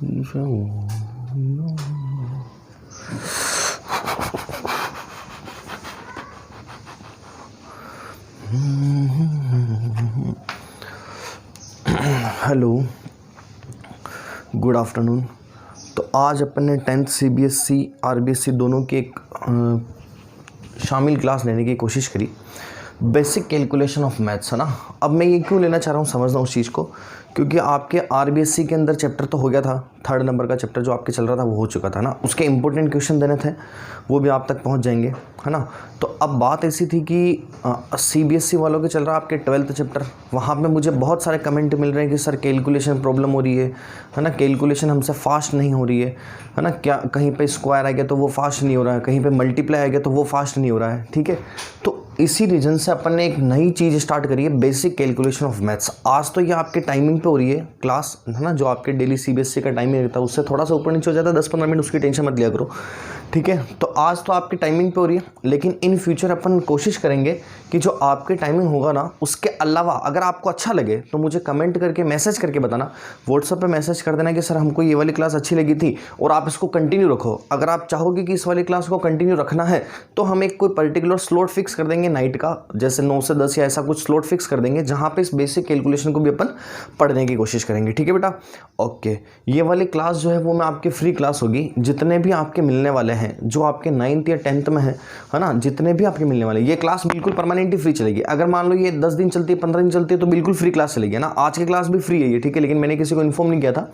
Hello, good afternoon. तो आज अपन ने 10th CBSE RBSE दोनों की एक शामिल क्लास लेने की कोशिश करी। बेसिक कैलकुलेशन ऑफ मैथ्स, है ना। अब मैं ये क्यों लेना चाह रहा हूँ, समझना उस चीज़ को, क्योंकि आपके RBSE के अंदर चैप्टर तो हो गया था, 3rd नंबर का चैप्टर जो आपके चल रहा था वो हो चुका था ना। उसके इंपॉर्टेंट क्वेश्चन देने थे, वो भी आप तक पहुंच जाएंगे, है ना। तो अब बात ऐसी थी कि CBSE वालों के चल रहा है आपके 12th चैप्टर। वहाँ पे मुझे बहुत सारे कमेंट मिल रहे हैं कि सर कैलकुलेशन प्रॉब्लम हो रही है ना, कैलकुलेशन हमसे फास्ट नहीं हो रही है ना। क्या कहीं पे स्क्वायर आ गया तो वो फास्ट नहीं हो रहा है, कहीं पे मल्टीप्लाई आ गया तो वो फास्ट नहीं हो रहा है, ठीक है। तो इसी रीजन से अपन ने एक नई चीज़ स्टार्ट करी है, बेसिक कैलकुलेशन ऑफ मैथ्स। आज तो ये आपके टाइमिंग पे हो रही है क्लास, है ना, जो आपके डेली CBSE का टाइमिंग रहता है उससे थोड़ा सा ऊपर नीचे हो जाता है, 10-15 मिनट, उसकी टेंशन मत लिया करो, ठीक है। तो आज तो आपकी टाइमिंग पे हो रही है, लेकिन इन फ्यूचर अपन कोशिश करेंगे कि जो आपके टाइमिंग होगा ना, उसके अलावा अगर आपको अच्छा लगे तो मुझे कमेंट करके मैसेज करके बताना, व्हाट्सएप पे मैसेज कर देना कि सर हमको ये वाली क्लास अच्छी लगी थी और आप इसको कंटिन्यू रखो। अगर आप चाहोगे कि इस वाली क्लास को कंटिन्यू रखना है तो हम एक कोई पर्टिकुलर स्लॉट फिक्स कर देंगे नाइट का, जैसे 9 से 10 या ऐसा कुछ स्लॉट फिक्स कर देंगे, जहाँ पे इस बेसिक कैलकुलेशन को भी अपन पढ़ने की कोशिश करेंगे, ठीक है बेटा। ओके, ये वाली क्लास जो है वो मैं आपकी फ्री क्लास होगी। जितने भी आपके मिलने वाले हैं जो आपके 9th या 10th में है ना, जितने भी आपके मिलने वाले, ये क्लास बिल्कुल परमानेंटली फ्री चलेगी। अगर मान लो ये 10 दिन चलती है, 15 दिन चलती है, तो बिल्कुल फ्री क्लास चलेगी ना। आज की क्लास भी फ्री है ये, ठीक है, लेकिन मैंने किसी को इन्फॉर्म नहीं किया था,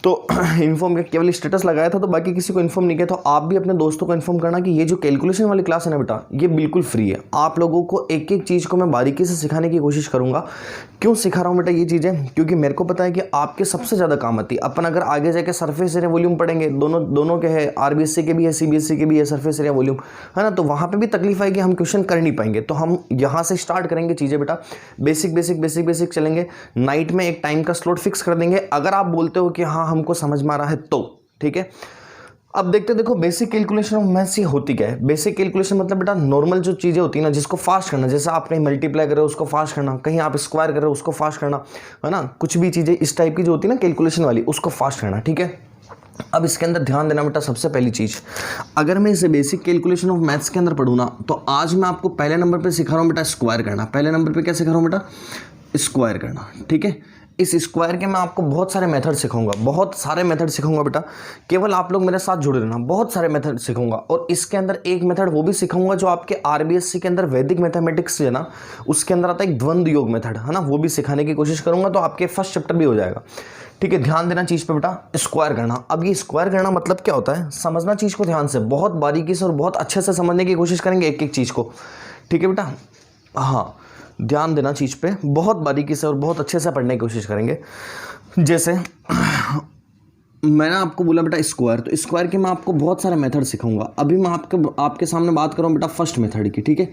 तो इन्फॉर्म केवल स्टेटस लगाया था, तो बाकी किसी को इन्फॉर्म नहीं किया। तो आप भी अपने दोस्तों को इन्फॉर्म करना कि ये जो कैलकुलेशन वाली क्लास है ना बेटा, ये बिल्कुल फ्री है। आप लोगों को एक एक चीज़ को मैं बारीकी से सिखाने की कोशिश करूंगा। क्यों सिखा रहा हूँ बेटा ये चीज़ें, क्योंकि मेरे को पता है कि आपके सबसे ज़्यादा काम आती है। अपन अगर आगे जाके सरफेस एरिया वॉल्यूम पढ़ेंगे, दोनों के है, RBSE के भी है, CBSE के भी है सरफेस एरिया वॉल्यूम, है ना, तो वहाँ पर भी तकलीफ आएगी, हम क्वेश्चन कर नहीं पाएंगे। तो हम यहाँ से स्टार्ट करेंगे चीज़ें बेटा, बेसिक बेसिक बेसिक बेसिक चलेंगे। नाइट में एक टाइम का स्लॉट फिक्स कर देंगे। अगर आप बोलते हो कि हाँ हमको समझ में आ रहा है तो ठीक है। अब देखते देखो बेसिक कैलकुलेशन ऑफ मैथ्स ये होती क्या है। बेसिक कैलकुलेशन मतलब बेटा नॉर्मल जो चीजें होती है ना, जिसको फास्ट करना, जैसे आप कहीं मल्टीप्लाई कर रहे हो उसको फास्ट करना, कहीं आप स्क्वायर कर रहे हो उसको फास्ट करना, है ना, कुछ भी चीजें इस टाइप की जो होती है ना कैलकुलेशन वाली, उसको फास्ट करना, ठीक है। अब इसके अंदर ध्यान देना बेटा, सबसे पहली चीज, अगर मैं इसे बेसिक कैलकुलेशन ऑफ मैथ्स के अंदर पढ़ूँ ना, तो आज मैं आपको पहले नंबर पे सिखा रहा हूँ बेटा स्क्वायर करना। पहले नंबर पे क्या सिखा रहा हूँ बेटा, स्क्वायर करना, ठीक है। इस स्क्वायर के मैं आपको बहुत सारे मेथड सिखाऊंगा, बहुत सारे मेथड सिखाऊंगा बेटा, केवल आप लोग मेरे साथ जुड़े रहना। बहुत सारे मेथड सिखाऊंगा, और इसके अंदर एक मेथड वो भी सिखाऊंगा जो आपके RBSE के अंदर वैदिक मैथमेटिक्स है ना, उसके अंदर आता है एक द्वंद्व योग मेथड, है ना, वो भी सिखाने की कोशिश करूंगा, तो आपके फर्स्ट चैप्टर भी हो जाएगा, ठीक है। ध्यान देना चीज पे बेटा, स्क्वायर करना। अब ये स्क्वायर करना मतलब क्या होता है, समझना चीज को ध्यान से, बहुत बारीकी से और बहुत अच्छे से समझने की कोशिश करेंगे एक एक चीज को, ठीक है बेटा। हाँ, ध्यान देना चीज़ पे, बहुत बारीकी से और बहुत अच्छे से पढ़ने की कोशिश करेंगे। जैसे मैंने आपको बोला बेटा स्क्वायर, तो स्क्वायर के मैं आपको बहुत सारे मेथड सिखाऊंगा। अभी मैं आपके सामने बात कर रहा हूँ बेटा फर्स्ट मेथड की, ठीक है।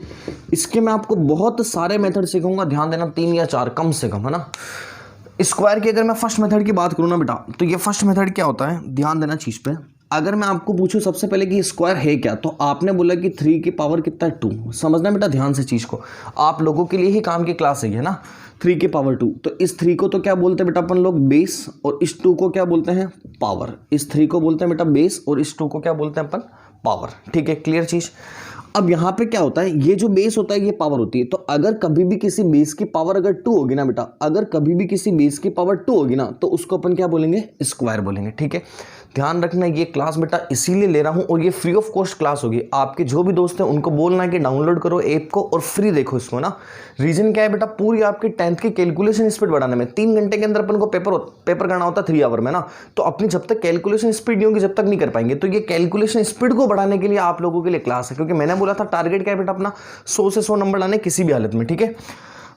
इसके मैं आपको बहुत सारे मेथड सिखाऊंगा, ध्यान देना 3 या 4 कम से कम, है ना। स्क्वायर की अगर मैं फर्स्ट मेथड की बात करूँ ना बेटा, तो ये फर्स्ट मेथड क्या होता है, ध्यान देना चीज़ पे। अगर मैं आपको पूछूं सबसे पहले कि स्क्वायर है क्या, तो आपने बोला कि 3 की पावर कितना है 2। समझना बेटा ध्यान से चीज़ को, आप लोगों के लिए ही काम की क्लास है ना। 3 की पावर 2, तो इस 3 को तो क्या बोलते हैं बेटा अपन लोग, बेस, और इस 2 को क्या बोलते हैं, पावर। इस 3 को बोलते हैं बेटा बेस, और इस 2 को क्या बोलते हैं अपन, पावर, ठीक है, क्लियर चीज़। अब यहाँ पे क्या होता है, ये जो बेस होता है ये पावर होती है। तो अगर कभी भी किसी बेस की पावर अगर 2 होगी ना बेटा, अगर कभी भी किसी बेस की पावर 2 होगी ना, तो उसको अपन क्या बोलेंगे, स्क्वायर बोलेंगे, ठीक है। ध्यान रखना, ये क्लास बेटा इसीलिए ले रहा हूं, और ये फ्री ऑफ कॉस्ट क्लास होगी। आपके जो भी दोस्त हैं उनको बोलना है कि डाउनलोड करो ऐप को और फ्री देखो इसको ना। रीजन क्या है बेटा, पूरी आपकी 10th की कैलकुलेशन स्पीड बढ़ाने में। 3 घंटे के अंदर अपन को पेपर करना होता है 3 आवर में ना, तो अपनी जब तक कैलकुलेशन स्पीड नहीं होगी जब तक नहीं कर पाएंगे। तो ये कैलकुलेशन स्पीड को बढ़ाने के लिए आप लोगों के लिए क्लास है, क्योंकि मैंने बोला था टारगेट क्या है बेटा अपना, 100 से 100 नंबर लाने किसी भी हालत में, ठीक है।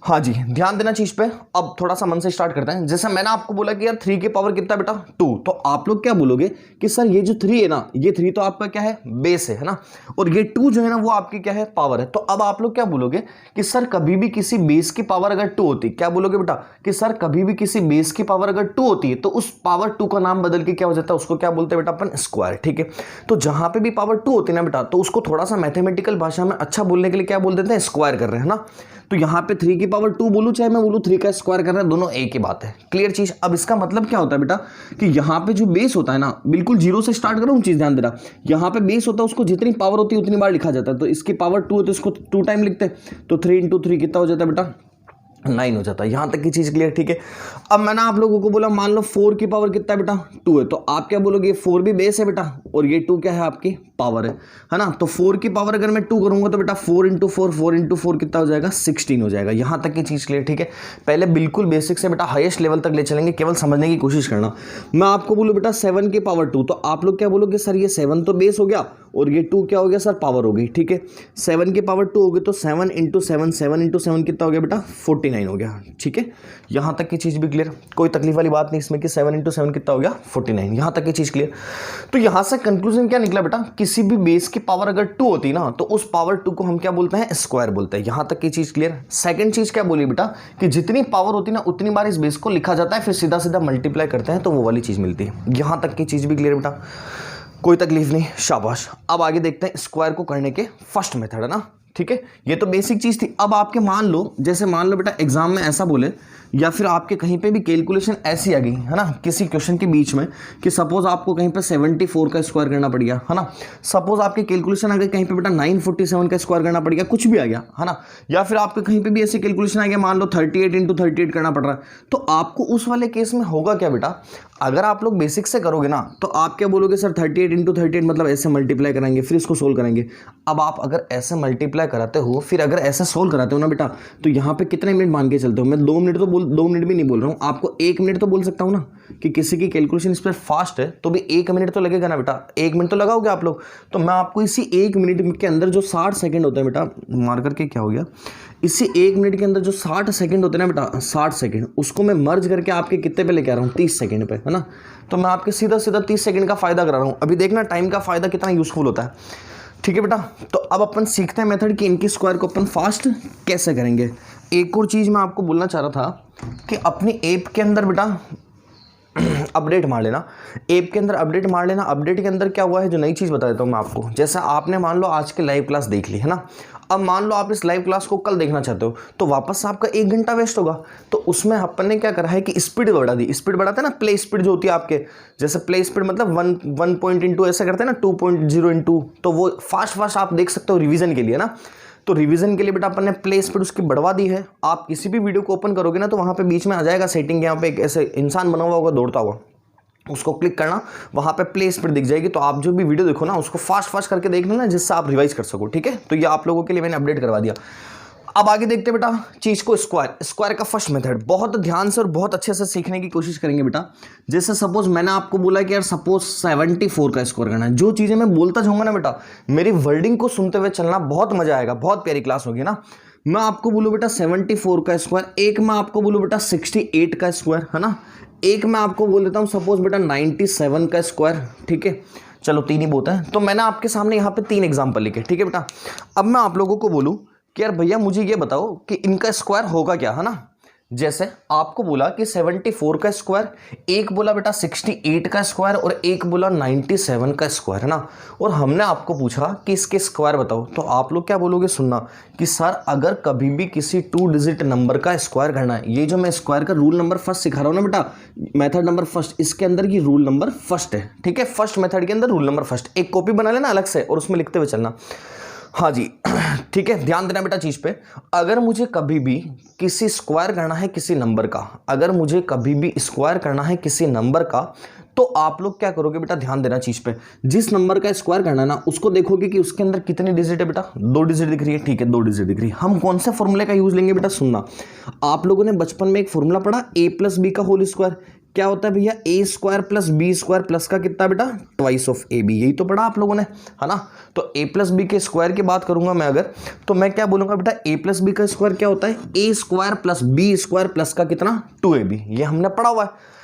हाँ जी, ध्यान देना चीज पे। अब थोड़ा सा मन से स्टार्ट करते हैं। जैसे मैंने आपको बोला कि यार 3 की पावर कितना बेटा 2, तो आप लोग क्या बोलोगे कि सर ये जो 3 है ना, ये 3 तो आपका क्या है, बेस है ना, और ये 2 जो है ना वो आपकी क्या है, पावर है। तो अब आप लोग क्या बोलोगे कि सर कभी भी किसी बेस की पावर अगर 2 होती, क्या बोलोगे बेटा कि सर कभी भी किसी बेस की पावर अगर 2 होती है तो उस पावर 2 का नाम बदल के क्या हो जाता है, उसको क्या बोलते हैं बेटा अपन, स्क्वायर, ठीक है। तो जहां पे भी पावर 2 होती है ना बेटा, तो उसको थोड़ा सा मैथमेटिकल भाषा में अच्छा बोलने के लिए क्या बोल देते हैं, स्क्वायर कर रहे हैं ना। तो यहाँ पे 3 की पावर 2 बोलूं चाहे मैं बोलूं 3 का स्क्वायर कर रहा है, दोनों एक ही बात है, क्लियर चीज। अब इसका मतलब क्या होता है बेटा कि यहाँ यहाँ पे जो बेस होता है ना, बिल्कुल जीरो से स्टार्ट करो, चीज ध्यान देना, यहाँ पे बेस होता है, उसको जितनी पावर होती है उतनी बार लिखा जाता है। तो इसकी पावर 2 है तो इसको 2 टाइम लिखते हैं, तो 3 इंटू 3 कितना हो जाता है बेटा, 9 हो जाता है। यहां तक की चीज क्लियर, ठीक है। अब मैंने आप लोगों को बोला मान लो 4 की पावर कितना है बेटा, 2 है, तो आप क्या बोलोगे, 4 भी बेस है बेटा और ये 2 क्या है, आपकी पावर है ना। तो 4 की पावर अगर मैं 2 करूंगा तो बेटा 4 इंटू 4 कितना हो जाएगा, 16 हो जाएगा। यहां तक की चीज क्लियर, ठीक है। पहले बिल्कुल बेसिक से बेटा हाईएस्ट लेवल तक ले चलेंगे, केवल समझने की कोशिश करना। मैं आपको बोलूं बेटा 7 की पावर 2, तो आप लोग क्या बोलोगे, सर ये 7 तो बेस हो गया और ये 2 क्या हो गया, सर पावर हो गई, ठीक है। 7 की पावर 2 हो गई तो 7 इंटू 7 कितना हो गया बेटा, 49 हो गया, ठीक है। यहां तक की चीज भी क्लियर, कोई तकलीफ वाली बात नहीं इसमें कि 7 इंटू 7 कितना हो गया, 49। यहां तक की चीज क्लियर। तो यहां से कंक्लूजन क्या निकला बेटा, किसी भी बेस की पावर अगर 2 होती ना तो उस पावर 2 को हम क्या बोलते हैं, स्क्वायर बोलते हैं। यहां तक की चीज क्लियर। सेकंड चीज क्या बोली बेटा, कि जितनी पावर होती ना उतनी बार इस बेस को लिखा जाता है, फिर सीधा सीधा मल्टीप्लाई करते हैं तो वो वाली चीज मिलती है। यहां तक की चीज भी क्लियर बेटा, कोई तकलीफ नहीं, शाबाश। अब आगे देखते हैं स्क्वायर को करने के फर्स्ट मेथड, है ना, ठीक है। ये तो बेसिक चीज थी। अब आपके मान लो, जैसे मान लो बेटा एग्जाम में ऐसा बोले या फिर आपके कहीं पे भी कैलकुलेशन ऐसी आ गई है ना, किसी क्वेश्चन के बीच में, कि सपोज आपको कहीं पे 74 का स्क्वायर करना पड़ गया, है ना। सपोज आपके कैलकुलेशन आ गई कहीं पे बेटा 947 का स्क्वायर करना पड़ गया, कुछ भी आ गया, है ना। या फिर आपके कहीं पे भी ऐसी कैलकुलेशन आ गया, मान लो 38 इंटू 38 करना पड़ रहा है, तो आपको उस वाले केस में होगा क्या बेटा, अगर आप लोग बेसिक से करोगे ना तो आप क्या बोलोगे, सर 38 इंटू 38 मतलब ऐसे मल्टीप्लाई करेंगे फिर इसको सोल्व करेंगे। अब आप अगर ऐसे मल्टीप्लाई कराते हो फिर अगर ऐसे सोल्व कराते हो ना बेटा, तो यहाँ पे कितने मिनट मान के चलते हो, मैं 2 मिनट तो 2 मिनट भी नहीं बोल रहा हूँ आपको, 1 मिनट तो बोल सकता हूँ ना, कि किसी की कैलकुलेशन इस पर फास्ट है तो भी 1 मिनट तो लगेगा ना बेटा, 1 मिनट तो लगाओगे आप लोग। तो मैं आपको इसी 1 मिनट के अंदर जो 60 सेकेंड होते हैं बेटा, मार करके क्या हो गया, इसी 1 मिनट के अंदर जो 60 सेकंड होते हैं ना बेटा, 60 सेकंड, उसको मैं मर्ज करके आपके कितने पे लेके आ रहा हूँ, 30 सेकंड पे, है ना। तो मैं आपके सीधा सीधा 30 सेकंड का फायदा करा रहा हूँ। अभी देखना टाइम का फायदा कितना यूजफुल होता है, ठीक है बेटा। तो अब अपन सीखते हैं मेथड कि इनकी स्क्वायर को अपन फास्ट कैसे करेंगे। एक और चीज मैं आपको बोलना चाह रहा था कि अपनी ऐप के अंदर बेटा अपडेट मार लेना, ऐप के अंदर अपडेट मार लेना। अपडेट के अंदर क्या हुआ है, जो नई चीज़ बता देता हूँ मैं आपको। जैसे आपने मान लो आज की लाइव क्लास देख ली, है ना। अब मान लो आप इस लाइव क्लास को कल देखना चाहते हो तो वापस से आपका 1 घंटा वेस्ट होगा। तो उसमें अपन ने क्या करा है कि स्पीड बढ़ा दी। स्पीड बढ़ाते हैं ना, प्ले स्पीड जो होती है आपके, जैसे प्ले स्पीड मतलब 1 पॉइंट इंटू ऐसा करते हैं ना, 2.0 इंटू, तो वो फास्ट आप देख सकते हो रिवीजन के लिए ना। तो रिवीजन के लिए बेटा अपन ने प्ले स्पीड उसकी बढ़वा दी है। आप किसी भी वीडियो को ओपन करोगे ना तो वहाँ पे बीच में आ जाएगा सेटिंग, यहाँ पे एक ऐसे इंसान बना हुआ होगा दौड़ता हुआ, उसको क्लिक करना, वहाँ पे प्ले स्पीड दिख जाएगी। तो आप जो भी वीडियो देखो ना उसको फास्ट करके देखना ना, जिससे आप रिवाइज कर सको, ठीक है। तो ये आप लोगों के लिए मैंने अपडेट करवा दिया। अब आगे देखते हैं बेटा चीज को, स्क्वायर का फर्स्ट मेथड बहुत ध्यान से और बहुत अच्छे से सीखने की कोशिश करेंगे बेटा। जैसे सपोज मैंने आपको बोला कि यार सपोज 74 का स्क्वायर करना है, जो चीजें मैं बोलता जाऊंगा ना बेटा, मेरी वर्डिंग को सुनते हुए चलना, बहुत मजा आएगा, बहुत प्यारी क्लास होगी ना। मैं आपको बोलूं बेटा 74 का स्क्वायर, एक मैं आपको बोलूं बेटा 68 का स्क्वायर, है ना, एक मैं आपको बोल देता हूं सपोज बेटा 97 का स्क्वायर, ठीक है। चलो 3 ही बहुत है। तो मैंने आपके सामने यहाँ पे 3 एग्जाम्पल लिखे, ठीक है बेटा। अब मैं आप लोगों को बोलूं कि यार भैया मुझे ये बताओ कि इनका स्क्वायर होगा क्या, है ना। जैसे आपको बोला कि 74 का स्क्वायर, एक बोला बेटा 68 का स्क्वायर और एक बोला 97 का स्क्वायर, है ना। और हमने आपको पूछा कि इसके स्क्वायर बताओ, तो आप लोग क्या बोलोगे, सुनना कि सर अगर कभी भी किसी 2 डिजिट नंबर का स्क्वायर करना है, ये जो मैं स्क्वायर का रूल नंबर फर्स्ट सिखा रहा हूँ ना बेटा, मेथड नंबर फर्स्ट, इसके अंदर की रूल नंबर फर्स्ट है, ठीक है। फर्स्ट मेथड के अंदर रूल नंबर फर्स्ट, एक कॉपी बना लेना अलग से और उसमें लिखते हुए चलना, हाँ जी, ठीक है। ध्यान देना बेटा चीज पे, अगर मुझे कभी भी किसी स्क्वायर करना है किसी नंबर का, अगर मुझे कभी भी स्क्वायर करना है किसी नंबर का, तो आप लोग क्या करोगे बेटा, ध्यान देना चीज पे। जिस नंबर का स्क्वायर करना है ना, उसको देखोगे कि उसके अंदर कितनी डिजिट है बेटा, 2 डिजिट दिख रही है, ठीक है, 2 डिजिट दिख रही है। हम कौन से फॉर्मूले का यूज लेंगे बेटा, सुनना। आप लोगों ने बचपन में एक फॉर्मूला पढ़ा, a प्लस बी का होल स्क्वायर, क्या होता है भैया, A square plus B square plus का कितना बेटा, ट्वाइस ऑफ ए बी, यही तो पढ़ा आप लोगों ने, है ना। तो ए प्लस बी के स्क्वायर की बात करूंगा मैं अगर, तो मैं क्या बोलूंगा बेटा, ए प्लस बी का स्क्वायर क्या होता है, A square plus B square plus का कितना, 2ab, ये हमने पढ़ा हुआ है।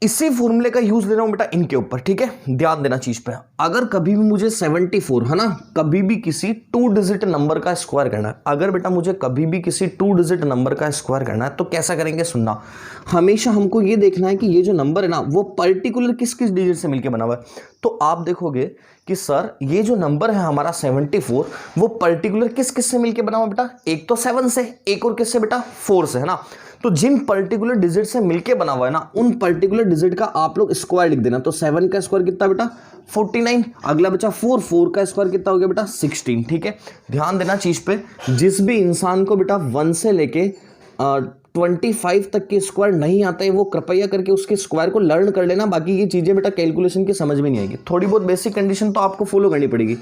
इसी फॉर्मूले का यूज ले रहा हूं बेटा इनके ऊपर, ठीक है। ध्यान देना चीज पे, अगर कभी भी मुझे 74, है ना, कभी भी किसी 2 डिजिट नंबर का स्क्वायर करना है, अगर बेटा मुझे कभी भी किसी 2 डिजिट नंबर का स्क्वायर करना है, तो कैसा करेंगे, सुनना। हमेशा हमको ये देखना है कि ये जो नंबर है ना, वो पर्टिकुलर किस किस डिजिट से मिलकर बना हुआ है। तो आप देखोगे कि सर ये जो नंबर है हमारा 74, वो पर्टिकुलर किस किस से मिलकर बना हुआ बेटा, एक तो 7 से, एक और किससे बेटा, 4 से, है ना। तो जिन पर्टिकुलर डिजिट से मिलके बना हुआ है ना, उन पर्टिकुलर डिजिट का आप लोग स्क्वायर लिख देना। तो 7 का स्क्वायर कितना बेटा 49, अगला बचा 4 का स्क्वायर कितना हो गया बेटा 16। ठीक है, ध्यान देना चीज पे, जिस भी इंसान को बेटा 1 से लेके 25 तक के स्क्वायर नहीं आता है वो कृपया करके उसके स्क्वायर को लर्न कर लेना। बाकी ये चीज़ें बेटा कैलकुलेशन की समझ में नहीं आएगी, थोड़ी बहुत बेसिक कंडीशन तो आपको फॉलो करनी पड़ेगी।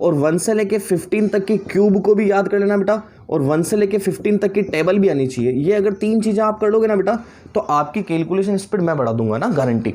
और 1 से लेके 15 तक के क्यूब को भी याद कर लेना बेटा, और 1 से लेके 15 तक की टेबल भी आनी चाहिए। ये अगर 3 चीज़ें आप कर लोगे ना बेटा, तो आपकी कैलकुलेशन स्पीड मैं बढ़ा दूंगा ना, गारंटी।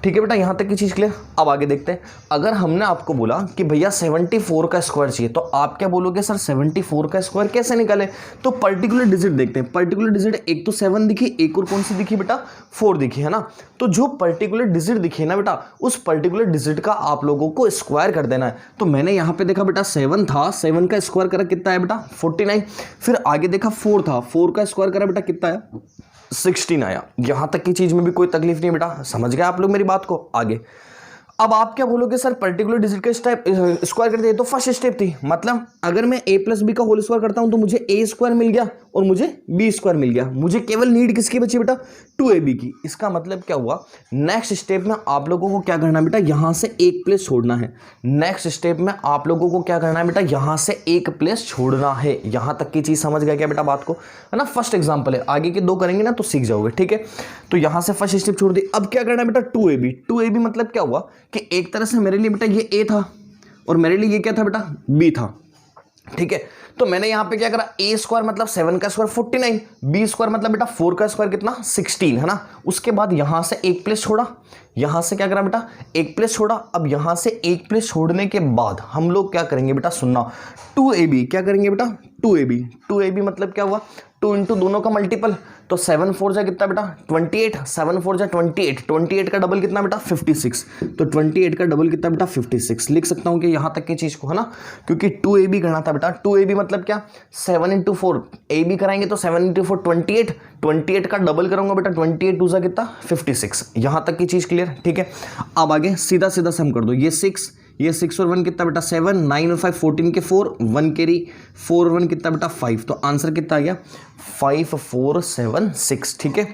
ठीक है बेटा, यहाँ तक की चीज़ क्लियर। अब आगे देखते हैं, अगर हमने आपको बोला कि भैया 74 का स्क्वायर चाहिए, तो आप क्या बोलोगे सर 74 का स्क्वायर कैसे निकाले? तो पर्टिकुलर डिजिट देखते हैं। पर्टिकुलर डिजिट एक तो 7 दिखी, एक और कौन सी दिखी बेटा 4 दिखी, है ना। तो जो पर्टिकुलर डिजिट दिखी ना बेटा, उस पर्टिकुलर डिजिट का आप लोगों को स्क्वायर कर देना है। तो मैंने यहाँ पे देखा बेटा 7 था, 7 का स्क्वायर करा कितना है बेटा 49। फिर आगे देखा 4 था, 4 का स्क्वायर करा बेटा कितना है 16 आया। यहां तक की चीज में भी कोई तकलीफ नहीं बेटा, समझ गए आप लोग मेरी बात को। आगे अब आप क्या बोलोगे सर पर्टिकुलर डिजिट का स्टेप स्क्वायर कर दिया, तो फर्स्ट स्टेप थी, मतलब अगर मैं a प्लस बी का होल स्क्वायर करता हूं तो मुझे a स्क्वायर मिल गया और मुझे b स्क्वायर मिल गया। मुझे केवल नीड किसकी बची बेटा 2ab की। इसका मतलब क्या हुआ, नेक्स्ट स्टेप में आप लोगों को क्या करना है बेटा, यहां से एक प्लेस छोड़ना है। नेक्स्ट स्टेप में आप लोगों को क्या करना है बेटा, यहां से एक प्लेस छोड़ना है। यहां तक की चीज समझ गया क्या बेटा बात को, है ना। फर्स्ट एग्जाम्पल है, आगे के 2 करेंगे ना तो सीख जाओगे। ठीक है, तो यहां से फर्स्ट स्टेप छोड़ दी। अब क्या करना है बेटा 2ab। 2ab मतलब क्या हुआ कि एक तरह से मेरे लिए बेटा ये a था और मेरे लिए ये क्या था बेटा b था। ठीक है, तो मैंने यहां पे क्या करा, a स्क्वायर मतलब 7 का स्क्वायर 49, b स्क्वायर मतलब बेटा 4 का स्क्वायर कितना 16, है ना। उसके बाद यहां से एक प्लेस छोड़ा, यहां से क्या करा बेटा एक प्लेस छोड़ा। अब यहां से एक प्लेस छोड़ने के बाद हम लोग क्या करेंगे बेटा, सुनना 2ab क्या करेंगे बेटा 2ab। 2ab मतलब क्या हुआ, 2 इंटू दोनों का मल्टीपल, तो 7 4 जा कितना बेटा 28, 7 4 जा 28, 28 का डबल कितना बेटा 56, तो 28 का डबल कितना बेटा 56। लिख सकता हूं कि यहां तक की चीज को, है ना, क्योंकि 2ab करना था बेटा। 2ab मतलब क्या 7 इंटू 4, ab कराएंगे तो 7 इंटू 4 28, 28 का डबल करूंगा बेटा 28 2 जा कितना 56। यहां तक की चीज क्लियर। ठीक है, अब आगे सीधा सीधा सम कर दो, ये 6 और 1 कितना बेटा 7, 9 और 5 14 के 4, 1 कैरी 4 और 1 कितना बेटा 5, तो आंसर कितना आ गया 5 4 7 6। ठीक है,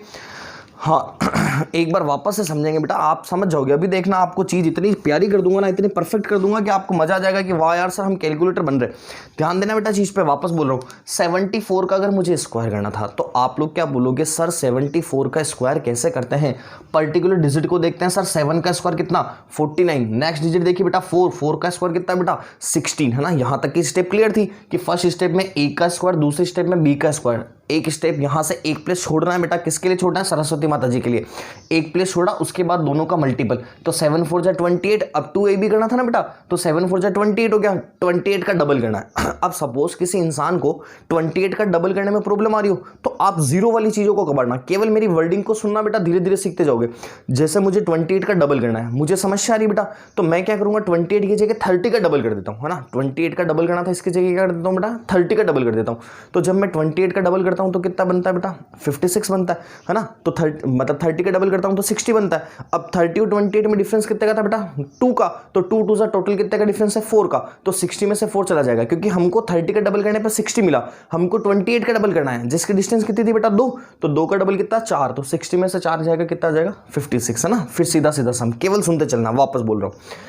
हाँ एक बार वापस से समझेंगे बेटा, आप समझ जाओगे। अभी देखना आपको चीज़ इतनी प्यारी कर दूंगा ना, इतनी परफेक्ट कर दूंगा कि आपको मजा आ जाएगा कि वाह यार सर हम कैलकुलेटर बन रहे। ध्यान देना बेटा चीज़ पे, वापस बोल रहा हूँ। 74 का अगर मुझे स्क्वायर करना था तो आप लोग क्या बोलोगे, सर 74 का स्क्वायर कैसे करते हैं। पर्टिकुलर डिजिट को देखते हैं, सर 7 का स्क्वायर कितना 49, नेक्स्ट डिजिट देखिए बेटा 4 का स्क्वायर कितना बेटा 16, है ना। यहाँ तक की स्टेप क्लियर थी कि फर्स्ट स्टेप में a का स्क्वायर, दूसरे स्टेप में b का स्क्वायर। एक स्टेप यहां से एक प्लेस छोड़ना है बेटा, किसके लिए छोड़ना है, सरस्वती माता जी के लिए। एक प्लेस छोड़ा, उसके बाद दोनों का मल्टीपल, तो 7 4 जा 28। अब 2ab करना था ना बेटा, तो 7 4 जा 28 हो गया, 28 का डबल करना है। अब सपोज किसी इंसान को 28 का डबल करने में प्रॉब्लम आ रही हो, तो आप जीरो वाली चीजों को कबाड़ना, केवल मेरी वर्डिंग को सुनना बेटा, धीरे धीरे सीखते जाओगे। जैसे मुझे 28 का डबल करना है, मुझे समस्या आ रही बेटा, तो मैं क्या करूंगा 28 की जगह 30 का डबल कर देता हूं, है ना। 28 का डबल करना था, इसकी जगह क्या कर देता हूं बेटा 30 का डबल कर देता हूं। तो जब मैं 28 का डबल करता हूं तो कितना बनता है बेटा 56 बनता है ना। तो 30 का डबल करता हूं तो 60 बनता है। अब 30 और 28 में डिफरेंस कितने का था बेटा 2 का, तो 2 2 टोटल कितने का डिफरेंस है 4 का, तो 60 में से 4 चला जाएगा, क्योंकि हमको 30 का डबल करने पे 60 मिला, हमको 28 का डबल करना है, जिसकी डिस्टेंस कितनी थी बेटा 2, तो 2 का डबल कितना 4, तो 60 में से 4 जाएगा कितना जाएगा 56, है ना। फिर सीधा सीधा सम, केवल सुनते चलना, वापस बोल रहा हूं।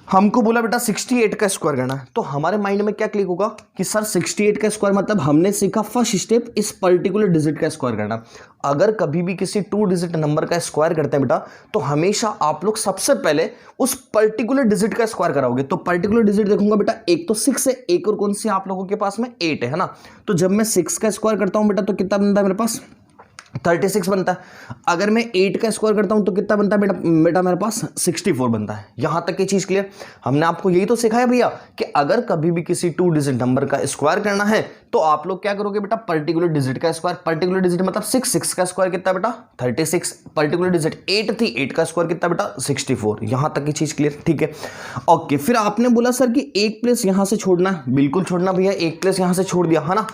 हमको बोला बेटा 68 का स्क्वायर करना है, तो हमारे माइंड में क्या क्लिक होगा कि सर 68 का स्क्वायर मतलब हमने सीखा फर्स्ट स्टेप इस पर्टिकुलर डिजिट का स्क्वायर करना। अगर कभी भी किसी 2 डिजिट नंबर का स्क्वायर करते हैं बेटा, तो हमेशा आप लोग सबसे पहले उस पर्टिकुलर डिजिट का स्क्वायर कराओगे। तो पर्टिकुलर डिजिट देखूंगा बेटा, एक तो 6 है, एक और कौन सी आप लोगों के पास में 8 है ना। तो जब मैं 6 का स्क्वायर करता हूं बेटा, तो कितना बनता है मेरे पास 36 बनता है। अगर मैं 8 का स्क्वायर करता हूं तो कितना बनता है बेटा मेरे पास 64 बनता है। यहां तक की चीज क्लियर। हमने आपको यही तो सिखाया भैया कि अगर कभी भी किसी 2 डिजिट नंबर का स्क्वायर करना है तो आप लोग क्या करोगे बेटा, पर्टिकुलर डिजिट का स्क्वायर। पर्टिकुलर डिजिट मतलब 6 का स्क्वायर कितना बेटा 36। पर्टिकुलर डिजिट 8 थी, 8 का स्क्वायर कितना बेटा 64। यहां तक की चीज क्लियर, ठीक है ओके। फिर आपने बोला सर कि एक प्लेस यहां से छोड़ना है, बिल्कुल छोड़ना भैया, एक प्लेस यहां से छोड़ दिया, है ना।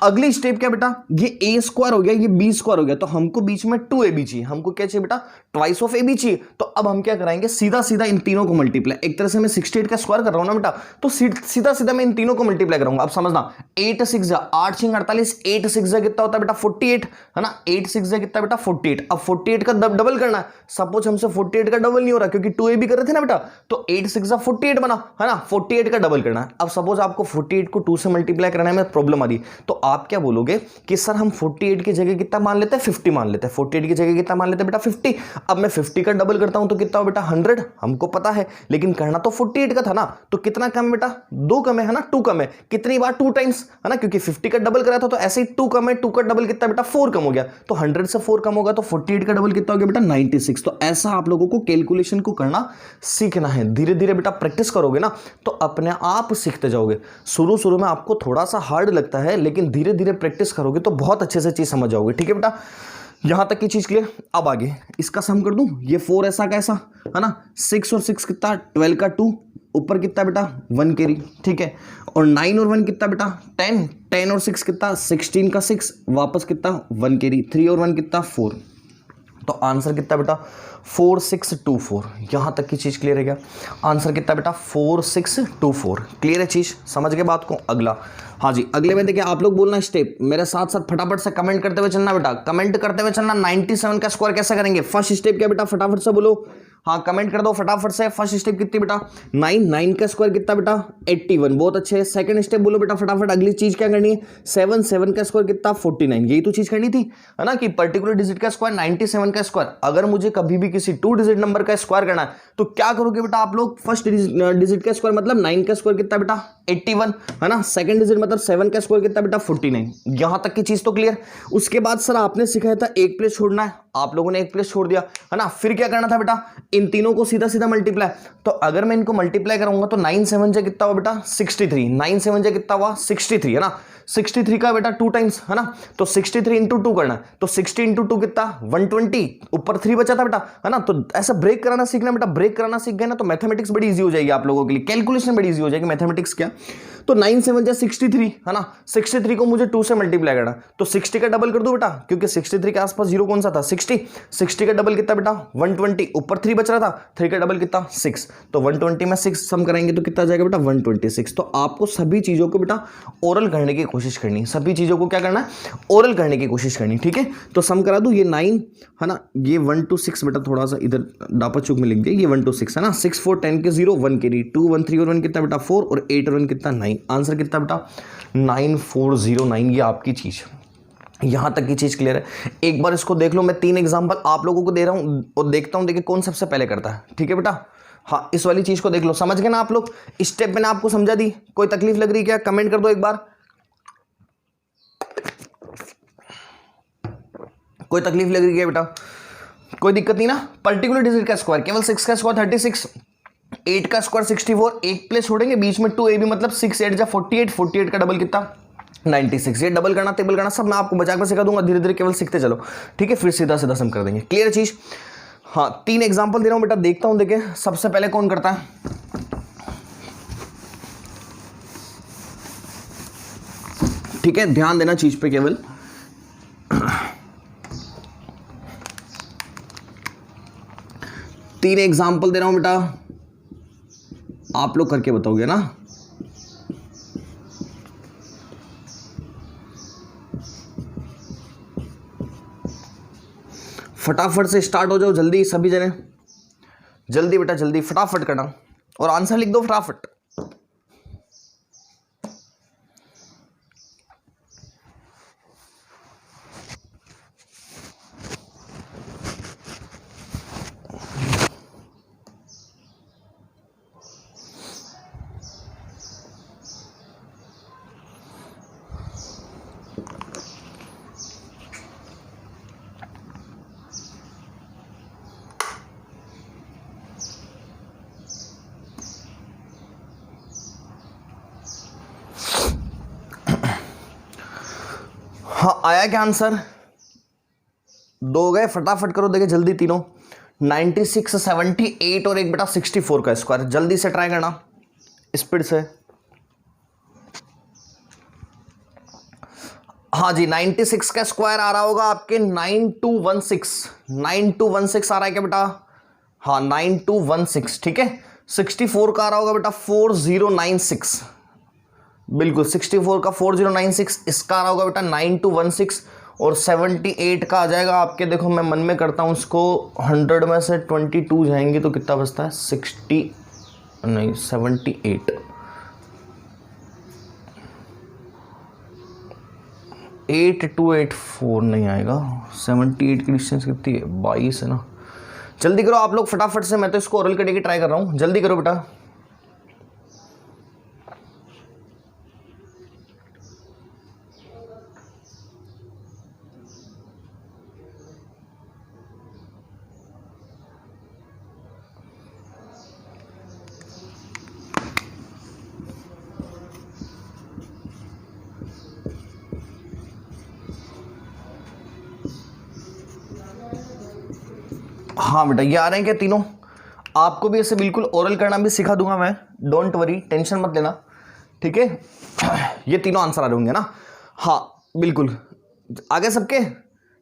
अगली स्टेप क्या बेटा, ये a स्क्वायर हो गया, ये b स्क्वायर हो गया, तो हमको बीच में 2ab चाहिए। हमको क्या चाहिए बेटा ट्वाइस ऑफ ab चाहिए। तो अब हम क्या कराएंगे, सीधा सीधा इन तीनों को मल्टीप्लाई। एक तरह से मैं 68 का स्क्वायर कर रहा हूं ना बेटा, तो सीधा सीधा मैं इन तीनों को मल्टीप्लाई करूंगा। अब समझना 8 6 6 8 6 48, 8 6 कितना होता है बेटा 48, है ना, 8 6 कितना बेटा 48। अब 48 का डबल करना है, सपोज हमसे 48 का डबल नहीं हो रहा क्योंकि 2a भी कर रहे थे ना बेटा, तो 8 6 48 बना, है ना, 48 का डबल करना है। अब सपोज आपको 48 को 2 से मल्टीप्लाई करने में प्रॉब्लम आ रही, तो आप क्या बोलोगे कि सर हम 48 की जगह कितना मान लेते हैं 50 मान लेते हैं, 48 की जगह कितना मान लेते हैं बेटा 50। अब मैं 50 का डबल करता हूं तो कितना हो बेटा 100, हमको पता है, लेकिन करना तो 48 का था ना, तो कितना कम है बेटा 2 कम है ना, 2 कम है, कितनी बार 2 टाइम्स, है ना, क्योंकि 50 का डबल करा था तो ऐसे ही 2 कम है, 2 का डबल कितना बेटा 4 कम हो गया, तो 100 से 4 कम होगा तो 48 का डबल कितना हो गया बेटा 96। तो ऐसा आप लोगों को कैलकुलेशन को करना सीखना है, धीरे धीरे बेटा प्रैक्टिस करोगे ना तो अपने आप सीखते जाओगे। शुरू शुरू में आपको थोड़ा सा हार्ड लगता है, लेकिन धीरे धीरे प्रैक्टिस करोगे तो बहुत अच्छे से चीज समझ जाओगे। ठीक है बेटा, यहां तक की चीज क्लियर। अब आगे इसका सम कर दूं, ये 4 ऐसा कैसा, है ना, 6 और 6 कितना 12 का 2, ऊपर कितना बेटा 1 कैरी, ठीक है, और 9 और 1 कितना बेटा 10, 10 और 6 कितना 16 का 6, वापस कितना 1 कैरी, 3 और 1 कितना 4, तो आंसर कितना बेटा 4624। यहां तक की चीज क्लियर है क्या? आंसर कितना बेटा 4624। क्लियर है चीज, समझ गए बात को? अगला, हाँ जी, अगले में देखिए आप लोग बोलना स्टेप, मेरे साथ साथ फटाफट से कमेंट करते हुए चलना बेटा, कमेंट करते हुए चलना। 97 का स्क्वायर कैसे करेंगे? फर्स्ट स्टेप क्या बेटा, फटाफट से बोलो, हाँ कमेंट कर दो फटाफट से। फर्स्ट स्टेप कितनी बेटा 9, 9 का स्क्वायर कितना बेटा 81, बहुत अच्छे। सेकंड स्टेप बोलो बेटा फटाफट, अगली चीज क्या करनी है? 7, 7 का स्क्वायर कितना 49, यही तो चीज करनी थी, है ना, कि पर्टिकुलर डिजिट का स्क्वायर 97 का स्क्वायर। अगर मुझे कभी भी किसी 2 डिजिट नंबर का स्क्वायर करना है तो क्या करोगे बेटा आप लोग? फर्स्ट डिजिट का स्क्वायर मतलब 9 का स्क्वायर कितना बेटा 81, है ना, सेकंड डिजिट मतलब 7 का स्क्वायर कितना बेटा 49। यहां तक की चीज तो क्लियर। उसके बाद सर आपने सिखाया था एक प्लेस छोड़ना है, आप लोगों ने एक प्लेस छोड़ दिया, है ना, फिर क्या करना था बेटा? इन तीनों को सीधा सीधा मल्टीप्लाई। तो अगर मैं इनको मल्टीप्लाई करूंगा तो 9 7 जा कितना हुआ बेटा 63, 9 7 जा कितना हुआ 63, है ना, 63 का बेटा 2 टाइम्स, है ना, तो 63 इंटू 2 करना, तो 60 इंटू 2 कितना 120, ऊपर 3 बचा था बेटा, है ना। तो ऐसा ब्रेक कराना सीखना बेटा, ब्रेक कराना सीख गए ना तो मैथमेटिक्स बड़ी इजी हो जाएगी आप लोगों के लिए, कैलकुलेशन बड़ी इजी हो जाएगी मैथमेटिक्स। क्या तो 9 7 जा 63, है ना, 63 को मुझे 2 से मल्टीप्लाई करना, तो 60 का डबल कर दो बेटा, क्योंकि 63 के आसपास जीरो कौन सा था 60, 60 का डबल कितना बेटा 120, ऊपर 3 बच रहा था, 3 का डबल कितना 6, तो 120 में 6 सम कराएंगे तो कितना जाएगा बेटा 126। तो आपको सभी चीजों को बेटा ओरल करने की कोशिश करनी है, सभी चीजों को क्या करना है ओरल करने की कोशिश करनी, ठीक है। तो सम करा दूं, ये 9, है ना, ये 1 to 6 बेटा थोड़ा सा इधर डापा चूक में लिख दिया, ये 1 to 6, है ना, 6 4 10 के 0 1 के 2 1 3 और 1 कितना बेटा 4 और 8 और 1 कितना 9, आंसर कितना बेटा 9409। ये आपकी चीज, यहां तक की चीज क्लियर है। एक बार इसको देख लो, मैं 3 एग्जांपल आप लोगों को दे रहा हूं और देखता हूं देखिए कौन सबसे पहले करता है, ठीक है बेटा। हाँ, इस वाली चीज को देख लो, समझ गए ना आप लोग? स्टेप मैंने आपको समझा दी, कोई तकलीफ लग रही क्या? कमेंट कर दो एक बार, कोई तकलीफ लग रही है बेटा? कोई दिक्कत नहीं ना? पर्टिकुलर डिजिट का स्क्वायर केवल 6 का स्क्वायर 36, 8 का स्क्वायर 64, एक प्लेस छोड़ेंगे बीच में 2 भी मतलब 6 8 जा 48, 48 का डबल कितना 96। ये डबल करना टेबल करना सब मैं आपको बचा कर सिखा दूंगा, धीरे धीरे केवल सीखते चलो, ठीक है, फिर सीधा सीधा सम कर देंगे। क्लियर चीज? हाँ, 3 एग्जांपल दे रहा हूं बेटा, देखता हूं देखे सबसे पहले कौन करता है। ठीक है, ध्यान देना चीज पे केवल। तीन एग्जाम्पल दे रहा हूं बेटा, आप लोग करके बताओगे ना। फटाफट से स्टार्ट हो जाओ, जल्दी सभी जने, जल्दी बेटा जल्दी, फटाफट करना और आंसर लिख दो फटाफट। हाँ, आया क्या आंसर? 2 गए, फटाफट करो देखिए जल्दी तीनों। 96 78 और एक बेटा 64 का स्क्वायर, जल्दी से ट्राई करना स्पीड से। हाँ जी, 96 का स्क्वायर आ रहा होगा आपके 9216, 9216 आ रहा है क्या बेटा? हाँ 9216, ठीक है। 64 का आ रहा होगा बेटा 4096, बिल्कुल 64 का 4096, इसका आ रहा होगा बेटा 9216, और 78 का आ जाएगा आपके, देखो मैं मन में करता हूँ इसको, 100 में से 22 जाएंगे तो कितना बचता है 78, 8284 नहीं आएगा, 78 की डिस्टेंस कितनी है 22 है ना। जल्दी करो आप लोग फटाफट से, मैं तो इसको ओरल करने की ट्राई कर रहा हूँ, जल्दी करो बेटा। हाँ बेटा ये आ रहे हैं क्या तीनों? आपको भी ऐसे बिल्कुल ओरल करना भी सिखा दूंगा मैं, डोंट वरी, टेंशन मत लेना, ठीक है। ये तीनों आंसर आ रहे होंगे ना? हाँ बिल्कुल, आगे सबके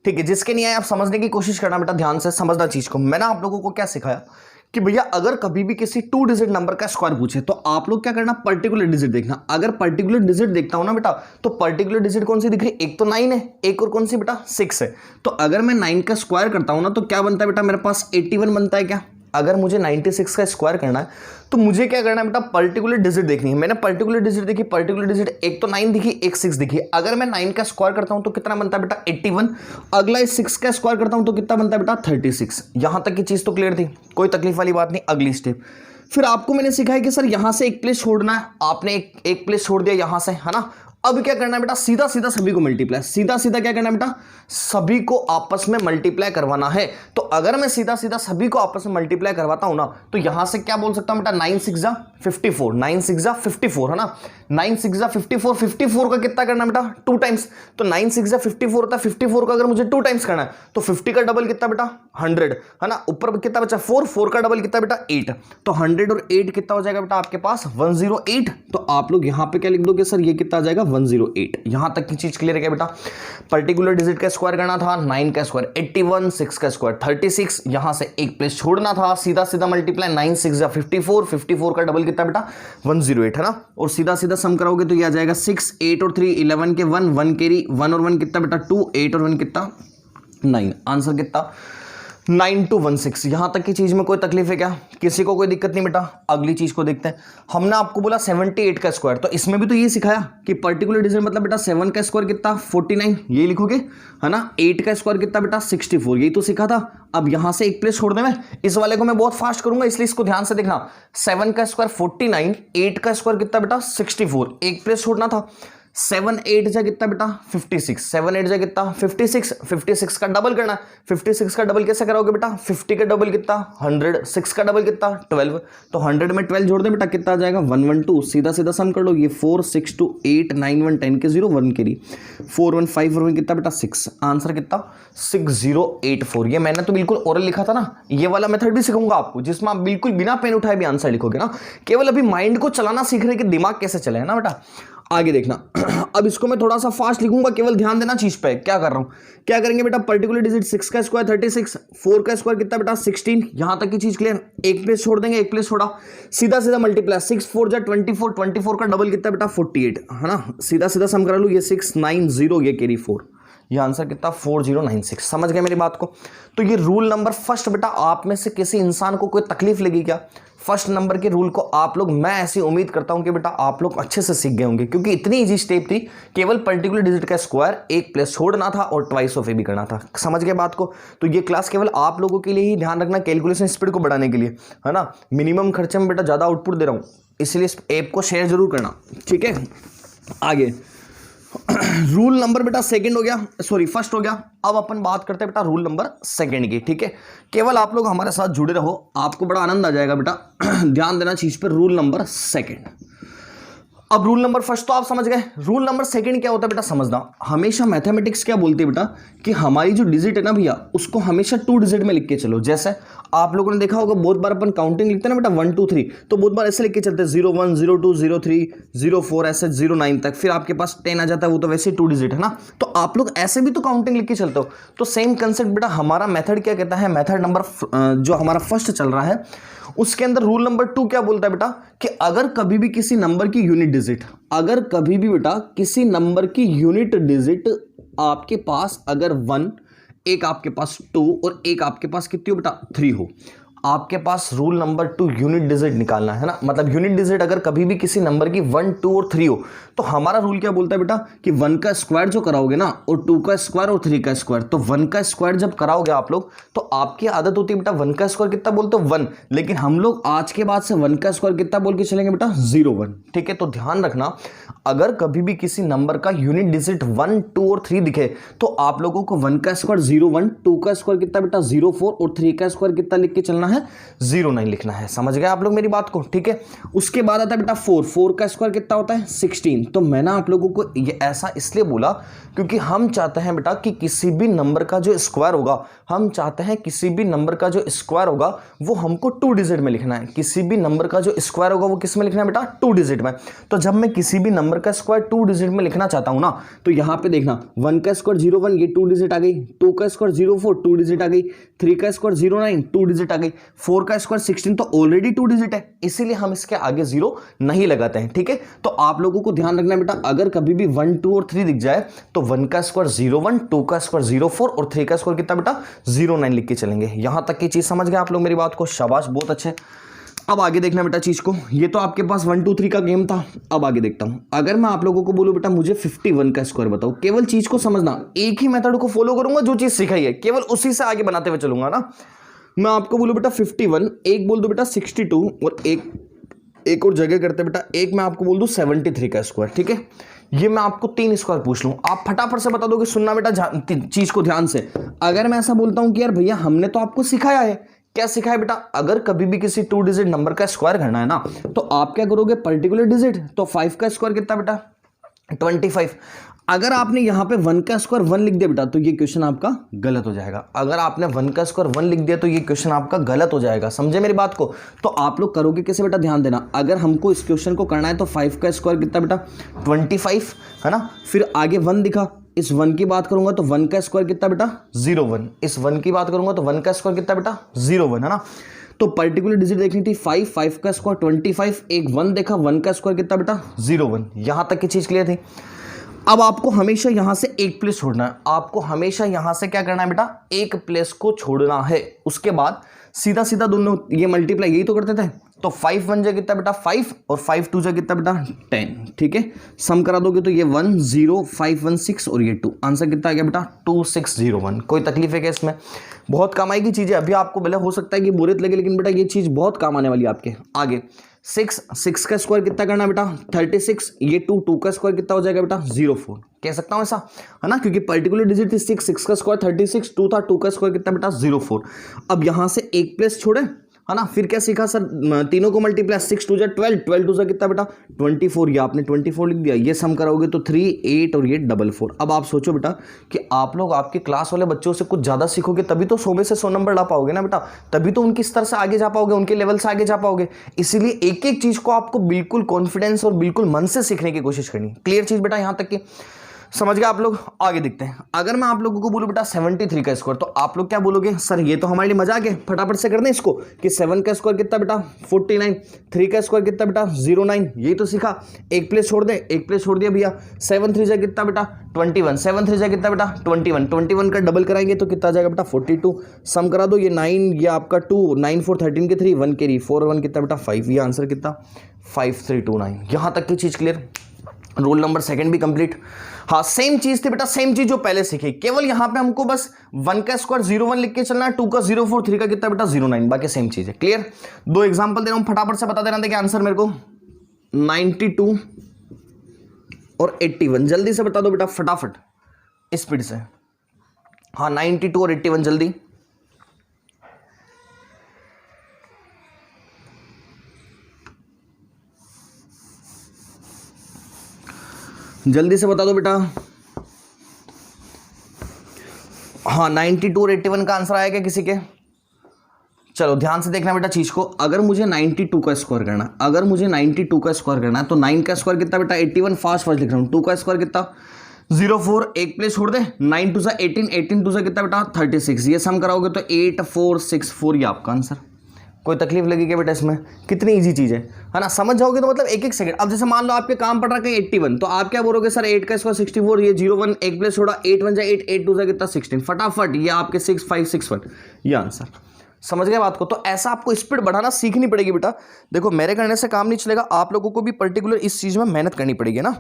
ठीक है। जिसके नहीं आए आप समझने की कोशिश करना बेटा, ध्यान से समझना चीज को। मैंने आप लोगों को क्या सिखाया कि भैया अगर कभी भी किसी 2 डिजिट नंबर का स्क्वायर पूछे तो आप लोग क्या करना, पर्टिकुलर डिजिट देखना। अगर पर्टिकुलर डिजिट देखता हूं ना बेटा, तो पर्टिकुलर डिजिट कौन सी दिख रही है, एक तो 9 है, एक और कौन सी बेटा 6 है। तो अगर मैं 9 का स्क्वायर करता हूं ना तो क्या बनता है बेटा, मेरे पास 81 बनता है क्या। अगर मुझे 96 का स्क्वायर करना है तो मुझे क्या करना है बेटा, पर्टिकुलर डिजिट देखनी है। मैंने पर्टिकुलर डिजिट देखी, पर्टिकुलर डिजिट एक तो 9 दिखी, एक 6 दिखी। अगर मैं 9 का स्क्वायर करता हूं तो कितना बनता है बेटा 81। अगला 6 का स्क्वायर करता हूं तो कितना बनता है बेटा 36। यहां तक की चीज तो क्लियर थी, कोई तकलीफ वाली बात नहीं। अगली स्टेप फिर आपको मैंने सिखाया कि सर यहां से एक प्लेस छोड़ना है, आपने एक प्लेस छोड़ दिया यहां से, है ना। अब क्या करना है बेटा, सीधा सीधा सभी को मल्टीप्लाई, सीधा सीधा क्या करना है बेटा, सभी को आपस में मल्टीप्लाई करवाना है। तो अगर मैं सीधा सीधा सभी को आपस में मल्टीप्लाई करवाता हूं ना तो यहां से क्या बोल सकता हूं बेटा, 9 6 जा 54, 9 6 जा 54, है ना। 9 6 जा 54, 54 का कितना करना है बेटा 2 टाइम्स। तो 9 6 जा 54 होता है, 54 का अगर मुझे 2 टाइम्स करना है तो 50 का डबल कितना बेटा 100, है ना। ऊपर कितना बचा 4, 4 का डबल कितना बेटा 8। तो 100 और 8 कितना हो जाएगा बेटा आपके पास 108। तो आप लोग यहां पे क्या लिख दोगे, सर ये कितना आ जाएगा 108। यहां तक की चीज क्लियर है क्या बेटा। पर्टिकुलर डिजिट का स्क्वायर करना था, 9 का स्क्वायर 81, 6 का स्क्वायर 36, यहां से एक प्लेस छोड़ना था, सीधा सीधा मल्टीप्लाई, 9 6 जा 54, 54 का डबल कितना बेटा 108, है ना। और सीधा सीधा सम कराओगे तो ये आ जाएगा 6, 8 और 3 11 के 1, 1 कैरी, 1 और 1 कितना बेटा 2, 8 और 1 कितना 9। आंसर कितना 9216। यहां तक की चीज में कोई तकलीफ है क्या, किसी को कोई दिक्कत नहीं बेटा। अगली चीज को देखते हैं। हमने आपको बोला 78 का स्क्वायर, तो इसमें भी तो ये सिखाया कि पर्टिकुलर डिजिट मतलब बेटा 7 का स्क्वायर कितना 49, ये लिखोगे, है ना। 8 का स्क्वायर कितना बेटा 64, यही तो सीखा था। अब यहां से एक प्लेस छोड़ने में, इस वाले को मैं बहुत फास्ट करूंगा इसलिए इसको ध्यान से देखना। 7 का स्क्वायर 49, 8 का स्क्वायर कितना बेटा 64, एक प्लेस छोड़ना था। 7 8 जा कितना बेटा 56, 7 8 जा कितना 56, 56 का डबल करना है। 56 का डबल कैसे कराओगे बेटा, 50 का डबल कितना 100, 6 का डबल कितना 12। तो 100 में 12 जोड़ दे बेटा, कितना आ जाएगा 112। सीधा सीधा सम कर लो, ये 4 6 2 8 9 1 10 के 0 1 के लिए 4 1 5 4 1 कितना बेटा 6। आंसर कितना 6084। ये मैंने तो बिल्कुल ओरल लिखा था ना, ये वाला मेथड भी सिखाऊंगा आपको जिसमें आप बिल्कुल बिना पेन उठाए भी आंसर लिखोगे ना। केवल अभी माइंड को चलाना सीख रहे कि दिमाग कैसे चले, है ना बेटा। आगे देखना। अब इसको मैं थोड़ा सा फास्ट लिखूंगा, केवल ध्यान देना चीज पे। क्या कर रहा हूं, क्या करेंगे बेटा, पर्टिकुलर डिजिट 6 का स्क्वायर 36, 4 का स्क्वायर कितना बेटा 16। यहां तक की चीज क्लियर। एक प्लेस छोड़ देंगे, एक प्लेस छोड़ा, सीधा सीधा मल्टीप्लाई, 6 4 जा 24, 24 का डबल कितना बेटा 48, है ना। सीधा सीधा सम करा लूं, ये 690, ये कैरी 4, ये आंसर कितना 4096। समझ गए मेरी बात को। तो ये रूल नंबर फर्स्ट बेटा, आप में से किसी इंसान को कोई तकलीफ लगी क्या, फर्स्ट नंबर के रूल को आप लोग, मैं ऐसी उम्मीद करता हूं कि बेटा आप लोग अच्छे से सीख गए होंगे, क्योंकि इतनी इजी स्टेप थी। केवल पर्टिकुलर डिजिट का स्क्वायर एक प्लेस छोड़ना था और ट्वाइस ऑफ ए भी करना था। समझ गए बात को। तो ये क्लास केवल आप लोगों के लिए ही, ध्यान रखना, कैलकुलेशन स्पीड को बढ़ाने के लिए, है ना। मिनिमम खर्चे में बेटा ज्यादा आउटपुट दे रहा हूं, इसलिए इस ऐप को शेयर जरूर करना, ठीक है। आगे रूल नंबर बेटा सेकंड हो गया, सॉरी फर्स्ट हो गया। अब अपन बात करते हैं बेटा रूल नंबर सेकंड की, ठीक है। केवल आप लोग हमारे साथ जुड़े रहो, आपको बड़ा आनंद आ जाएगा बेटा। ध्यान देना चीज पर। Rule number second. अब रूल नंबर फर्स्ट तो आप समझ गए, रूल नंबर सेकंड क्या होता है बेटा समझना। हमेशा मैथमेटिक्स क्या बोलती है बेटा कि हमारी जो डिजिट है ना भैया, उसको हमेशा 2 डिजिट में लिख के चलो। जैसे आप लोगों ने देखा होगा बहुत बार अपन काउंटिंग लिखते हैं ना बेटा 1 2 3, तो बहुत बार ऐसे लिख के चलते हैं 0 1 0 2 0 3 0 4 ऐसे 0 9 तक, फिर आपके पास 10 आ जाता है, वो तो वैसे 2 डिजिट है ना। तो आप लोग ऐसे भी तो काउंटिंग लिख के चलते हो। तो सेम कंसेप्ट बेटा हमारा मेथड क्या कहता है, मेथड नंबर जो हमारा फर्स्ट चल रहा है उसके अंदर रूल नंबर 2 क्या बोलता है बेटा कि अगर कभी भी किसी नंबर की यूनिट डिजिट, अगर कभी भी बेटा किसी नंबर की यूनिट डिजिट आपके पास अगर 1, एक आपके पास 2 और एक आपके पास कितनी हो बेटा 3 हो, आपके पास रूल नंबर 2 यूनिट डिजिट निकालना है ना। मतलब यूनिट डिजिट अगर कभी भी किसी नंबर की 1, 2 और 3 हो तो हमारा रूल क्या बोलता है बेटा कि 1 का स्क्वायर जो कराओगे ना और 2 का स्क्वायर और 3 का स्क्वायर, तो 1 का स्क्वायर जब कराओगे आप लोग तो आपकी आदत होती है बेटा 1 का स्क्वायर कितना बोलते हो 1, लेकिन हम लोग आज के बाद से 1 का स्क्वायर कितना बोल के चलेंगे बेटा 0, 1। ठीक है, तो ध्यान रखना अगर कभी भी किसी नंबर का यूनिट डिजिट 1, 2 और 3 दिखे तो आप लोगों को 1 का स्क्वायर 0, 1, 2 का स्क्वायर कितना बेटा 0, 4 और 3 का स्क्वायर कितना लिख के चलना है 0, 9 लिखना है। समझ गए आप लोग मेरी बात को? ठीक है, उसके बाद आता है बेटा 4, 4 का स्क्वायर कितना होता है 16। तो मैंने आप लोगों को ये ऐसा इसलिए बोला क्योंकि हम चाहते हैं बेटा कि किसी भी नंबर का जो स्क्वायर होगा, हम चाहते हैं किसी भी नंबर का जो स्क्वायर होगा वो हमको 2 डिजिट में लिखना है। किसी भी नंबर का जो स्क्वायर होगा वो किस में लिखना है बेटा 2 डिजिट में। तो जब मैं किसी भी नंबर का स्क्वायर 2 डिजिट में लिखना चाहता हूं ना तो यहां पे देखना 1 का स्क्वायर 0, 1 ये 2 डिजिट आ गई, 2 का स्क्वायर 0, 4 2 डिजिट आ गई, 3 का स्क्वायर 0, 9 2 डिजिट आ गई, 4 का स्क्वायर 16 तो ऑलरेडी 2 डिजिट है, इसीलिए हम इसके आगे 0 नहीं लगाते हैं। ठीक है, तो आप लोगों को ध्यान रखना बेटा अगर कभी भी 1, 2 और 3 दिख जाए तो 1 का स्क्वायर 0, 1, 2 का स्क्वायर 0, 4 और 3 का स्क्वायर कितना बेटा 0, 9 लिख के चलेंगे। यहां तक की चीज समझ गए आप लोग मेरी बात को? शाबाश, बहुत अच्छे। अब आगे देखना बेटा चीज को, ये तो आपके पास 1, 2, 3 का गेम था। अब आगे देखता हूं, अगर मैं आप लोगों को बोलूं बेटा मुझे 51 का स्क्वायर बताओ, केवल चीज को समझना, एक ही मेथड को फॉलो करूंगा जो चीज सिखाई है केवल उसी से आगे बनाते हुए चलूंगा ना। मैं आपको बोलूं बेटा 51, एक बोल दो बेटा 62 और एक और जगह करते बेटा, एक मैं आपको बोल दूं 73 का स्क्वायर। ठीक है, ये मैं आपको 3 स्क्वायर पूछ लूं, आप फटाफट से बता दोगे। सुनना बेटा चीज को ध्यान से, अगर मैं ऐसा बोलता हूं कि यार भैया हमने तो आपको सिखाया है, क्या सिखाया बेटा अगर कभी भी किसी 2 डिजिट नंबर का स्क्वायर करना है ना तो आप क्या करोगे पर्टिकुलर डिजिट, तो 5 का स्क्वायर कितना बेटा 25। अगर आपने यहां पे 1 का स्क्वायर 1 लिख दिया बेटा तो ये क्वेश्चन आपका गलत हो जाएगा। अगर आपने 1 का स्क्वायर 1 लिख दिया तो ये क्वेश्चन आपका गलत हो जाएगा। समझे मेरी बात को? तो आप लोग करोगे कैसे बेटा, ध्यान देना। अगर हमको इस क्वेश्चन को करना है तो 5 का स्क्वायर कितना बेटा 25 है ना, फिर आगे 1 दिखा, इस 1 की बात करूंगा तो 1 का स्क्वायर कितना बेटा 0, 1, इस 1 की बात करूंगा तो 1 का स्क्वायर कितना बेटा 0, 1 है ना। तो पर्टिकुलर डिजिट देखनी थी 5, 5 का स्क्वायर 25, एक 1 देखा, 1 का स्क्वायर कितना बेटा 0, 1। यहां तक की चीज क्लियर थी। अब आपको हमेशा यहां से एक प्लेस छोड़ना है, आपको हमेशा यहां से क्या करना है बेटा एक प्लेस को छोड़ना है। उसके बाद सीधा सीधा दोनों ये मल्टीप्लाई यही तो करते थे, तो 5 1 जा कितना बेटा 5 और 5 2 जा कितना बेटा 10। ठीक है, सम करा दोगे तो ये 1 0 5 1 6 और ये 2, आंसर कितना आ गया बेटा 2 6 0 1। कोई तकलीफ है क्या इसमें? बहुत काम आएगी चीजें। अभी आपको भले हो सकता है कि बोरियत लगे लेकिन बेटा ये चीज बहुत काम आने वाली है आपके आगे। 6 का स्क्वायर कितना करना बेटा 36, ये 2 का स्क्वायर कितना हो जाएगा बेटा 04। कह सकता हूं ऐसा है ना, क्योंकि पर्टिकुलर डिजिट थी 6 का स्क्वायर 36, 2 था, 2 का स्क्वायर कितना बेटा 04। अब यहां से एक प्लेस छोड़े है ना, फिर क्या सीखा सर तीनों को मल्टीप्लाई 6 2 जा 12, 12 2 जा कितना बेटा 24, ये आपने 24 लिख दिया, ये सम कराओगे तो 3 8 और ये 4 अब आप सोचो बेटा कि आप लोग आपके क्लास वाले बच्चों से कुछ ज़्यादा सीखोगे तभी तो 100 में से 100 नंबर ला पाओगे ना बेटा, तभी तो उनकी स्तर से आगे जा पाओगे, उनके लेवल से आगे जा पाओगे। इसीलिए एक एक चीज़ को आपको बिल्कुल कॉन्फिडेंस और बिल्कुल मन से सीखने की कोशिश करनी। क्लियर चीज़ बेटा यहाँ तक की समझ गए आप लोग? आगे देखते हैं। अगर मैं आप लोगों को बोलूं बेटा 73 का स्क्वायर तो आप लोग क्या बोलोगे, सर ये तो हमारे लिए मजाक है, फटाफट से कर दें इसको कि 7 का स्क्वायर कितना बेटा 49, 3 का स्क्वायर कितना बेटा 09, यही तो सीखा। एक प्लेस छोड़ दे, एक प्लेस छोड़ दिया भैया, 7 3 जा कितना बेटा 21, 7 3 जा कितना बेटा 21, 21 का डबल कराएंगे तो कितना जाएगा बेटा 42, सम करा दो, ये 9 ये आपका 2, 9 4 13 के 3, 1 के 4 1 कितना बेटा 5, ये आंसर कितना 5329। यहां तक की चीज क्लियर? रोल नंबर सेकंड भी कंप्लीट। हाँ सेम चीज थी बेटा, सेम चीज जो पहले सीखी, केवल यहां पे हमको बस 1 का स्क्वायर 01 लिख के चलना है, 2 का 04, 3 का कितना बेटा 09, बाकी सेम चीज है। क्लियर? 2 एग्जांपल दे रहा हूं, फटाफट से बता देना। देखिए आंसर मेरे को 92 और 81, जल्दी से बता दो बेटा फटाफट स्पीड से। हाँ 92 और 81 जल्दी। जल्दी से बता दो बेटा। हाँ 92 और 81 का आंसर आया क्या किसी के? चलो ध्यान से देखना बेटा चीज को। अगर मुझे 92 का स्क्वायर करना है, अगर मुझे 92 का स्क्वायर करना है तो 9 का स्क्वायर कितना बेटा 81, फास्ट लिख रहा हूं। 2 का स्क्वायर कितना 04, एक प्लेस छोड़ दे, 9 2 18, 18 2 कितना बेटा 36, ये सम कराओगे तो 8 4 6 4, ये आपका आंसर। कोई तकलीफ लगी क्या बेटा इसमें? कितनी इजी चीज़ है ना, समझ जाओगे तो मतलब एक एक सेकंड। अब जैसे मान लो आपके काम पड़ रहा है 81, तो आप क्या बोलोगे सर 8 का स्क्वायर 64, ये 01 एक प्लेस छोड़ा, 8 1 जा 8, 8 2 जा कितना 16, फटाफट ये आपके 6 5 6 1 ये आंसर। समझ गए बात को? तो ऐसा आपको स्पीड बढ़ाना सीखनी पड़ेगी बेटा। देखो मेरे करने से काम नहीं चलेगा, आप लोगों को भी पर्टिकुलर इस चीज़ में मेहनत करनी पड़ेगी ना।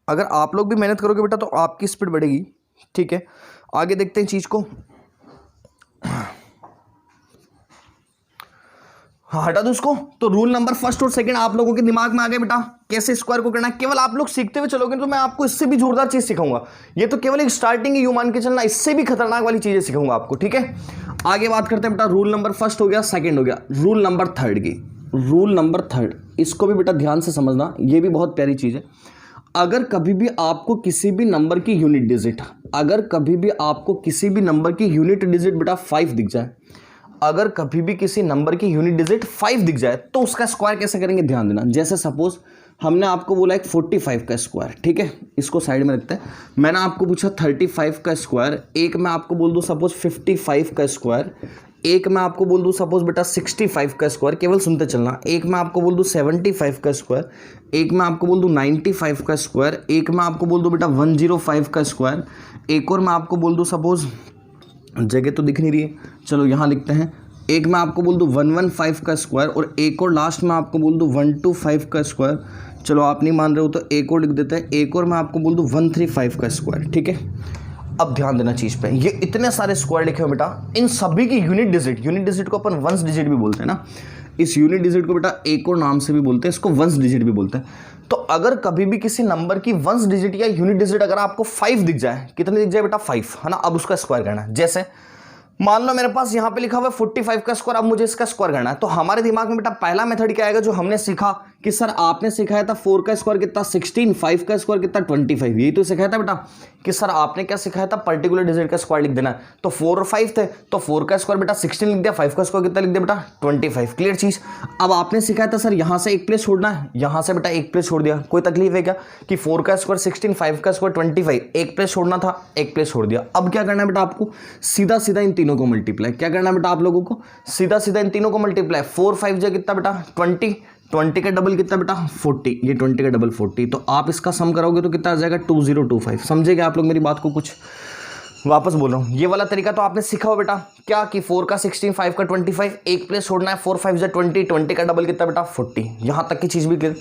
अगर आप लोग भी मेहनत करोगे बेटा तो आपकी स्पीड बढ़ेगी। ठीक है, आगे देखते हैं चीज़ को। हटा दो उसको। तो रूल नंबर फर्स्ट और सेकंड आप लोगों के दिमाग में आ गया बेटा, कैसे स्क्वायर को करना है। केवल आप लोग सीखते हुए चलोगे तो मैं आपको इससे भी जोरदार चीज सिखाऊंगा। ये तो केवल एक स्टार्टिंग यू मान के चलना, इससे भी खतरनाक वाली चीजें सिखाऊंगा आपको। ठीक है, आगे बात करते हैं बेटा। रूल नंबर फर्स्ट हो गया, सेकंड हो गया, रूल नंबर थर्ड की। रूल नंबर थर्ड, इसको भी बेटा ध्यान से समझना, ये भी बहुत प्यारी चीज है। अगर कभी भी आपको किसी भी नंबर की यूनिट डिजिट, अगर कभी भी आपको किसी भी नंबर की यूनिट डिजिट बेटा 5 दिख जाए, अगर कभी भी किसी नंबर की यूनिट डिजिट 5 दिख जाए तो उसका स्क्वायर कैसे करेंगे ध्यान देना। जैसे सपोज हमने आपको बोला एक 45 का स्क्वायर, ठीक है, इसको साइड में रखते हैं। मैंने आपको पूछा 35 का स्क्वायर, एक मैं आपको बोल दूं सपोज 55 का स्क्वायर, एक मैं आपको बोल दूं सपोज बेटा 65 का स्क्वायर, केवल सुनते चलना। एक मैं आपको बोल दूं 75 का स्क्वायर, एक मैं आपको बोल दूं 95 का स्क्वायर, एक मैं आपको बोल दूं बेटा 105 का स्क्वायर, एक और मैं आपको बोल दूं सपोज, जगह तो दिख नहीं रही है, चलो यहाँ लिखते हैं, एक मैं आपको बोल दूँ 115 का स्क्वायर, और एक और लास्ट में आपको बोल दूँ 125 का स्क्वायर। चलो आप नहीं मान रहे हो तो एक और लिख देते हैं, एक और मैं आपको बोल दूँ 135 का स्क्वायर। ठीक है, अब ध्यान देना चीज़ पे, ये इतने सारे स्क्वायर लिखे हो बेटा, इन सभी की यूनिट डिजिट को अपन वंस डिजिट भी बोलते हैं ना। इस यूनिट डिजिट को बेटा एक और नाम से भी बोलते हैं, इसको वंस डिजिट भी बोलते हैं। तो अगर कभी भी किसी नंबर की वंस डिजिट या यूनिट डिजिट अगर आपको 5 दिख जाए, कितने दिख जाए बेटा 5, है ना। अब उसका स्क्वायर करना है। जैसे मान लो मेरे पास यहाँ पे लिखा हुआ है 45 का स्क्वायर, अब मुझे इसका स्क्वायर करना है। तो हमारे दिमाग में बेटा पहला मेथड क्या आएगा जो हमने सीखा कि सर आपने सिखाया था 4 का स्क्वायर कितना 16, 5 का स्क्वायर कितना 25, यही तो सिखाया था बेटा कि सर आपने क्या सिखाया था, पर्टिकुलर डिजिट का स्क्वायर लिख देना है। तो 4 और 5 थे, तो 4 का स्क्वायर बेटा 16 लिख दिया, 5 का स्क्वायर कितना लिख दिया बेटा 25। क्लियर चीज। अब आपने सिखाया था सर यहाँ से एक प्लेस छोड़ना है, यहाँ से बेटा एक प्लेस छोड़ दिया, कोई तकलीफ है क्या कि 4 का स्क्वायर 16, 5 का स्क्वायर 25, एक प्लेस छोड़ना था, एक प्लेस छोड़ दिया। अब क्या करना है बेटा आपको, सीधा सीधा इन तीनों को मल्टीप्लाई, क्या करना है बेटा आप लोगों को, सीधा सीधा इन तीनों को मल्टीप्लाई। 4 5 जा कितना बेटा 20, 20 का डबल कितना बेटा 40, ये 20 का डबल 40, तो आप इसका सम करोगे तो कितना आ जाएगा 2025। समझेंगे आप लोग मेरी बात को? कुछ वापस बोल रहा हूँ, ये वाला तरीका तो आपने सीखा हो बेटा, क्या कि 4 का 16, 5 का 25, एक प्लेस छोड़ना है, 4 5 जा 20, 20 का डबल कितना बेटा 40, यहाँ तक की चीज भी क्लियर।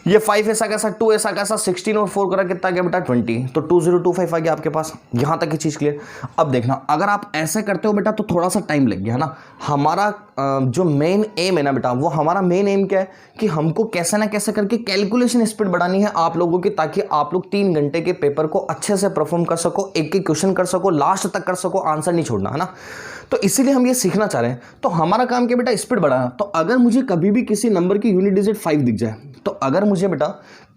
ये 5 ऐसा कैसा, 2 ऐसा कैसा, 16 और 4 करा कितना गया बेटा 20, तो 2025 आ गया आपके पास, यहाँ तक की चीज क्लियर। अब देखना, अगर आप ऐसे करते हो बेटा तो थोड़ा सा टाइम लग गया है ना। हमारा जो मेन एम है ना बेटा, वो हमारा मेन एम क्या है कि हमको कैसे ना कैसे करके कैलकुलेशन स्पीड बढ़ानी है आप लोगों की, ताकि आप लोग 3 घंटे के पेपर को अच्छे से परफॉर्म कर सको, एक एक क्वेश्चन कर सको, लास्ट तक कर सको, आंसर नहीं छोड़ना, है ना। तो इसीलिए हम ये सीखना चाह रहे हैं। तो हमारा काम क्या बेटा, स्पीड बढ़ाना। तो अगर मुझे कभी भी किसी नंबर की यूनिट डिजिट 5 दिख जाए, तो अगर मुझे बेटा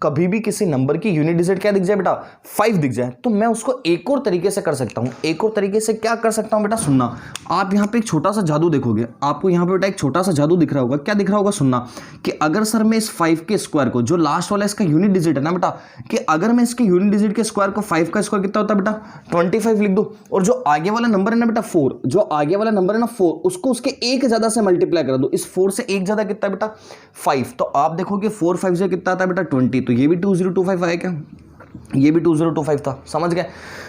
कभी भी किसी नंबर की यूनिट डिजिट क्या दिख जाए बेटा 5 दिख जाए, तो मैं उसको एक और तरीके से कर सकता हूं। एक और तरीके से क्या कर सकता हूं बेटा, सुनना। आप यहां पे एक छोटा सा जादू देखोगे, आपको यहां पे बेटा एक छोटा सा जादू दिख रहा होगा। क्या दिख रहा होगा, सुनना, कि अगर सर मैं इस 5 के स्क्वायर को, जो लास्ट वाला इसका यूनिट डिजिट है ना बेटा, कि अगर मैं इसके यूनिट डिजिट के स्क्वायर को 5 का स्क्वायर कितना होता है बेटा 25 लिख दूं, और जो आगे वाला नंबर है ना बेटा 4, जो आगे वाला नंबर है ना 4, उसको उसके एक ज्यादा से मल्टीप्लाई कर दो। इस 4 से एक ज्यादा कितना बेटा 5, तो आप देखोगे 4 5 से कितना आता है बेटा 20, तो ये भी 2025 आया क्या, ये भी 2025 था। समझ गए?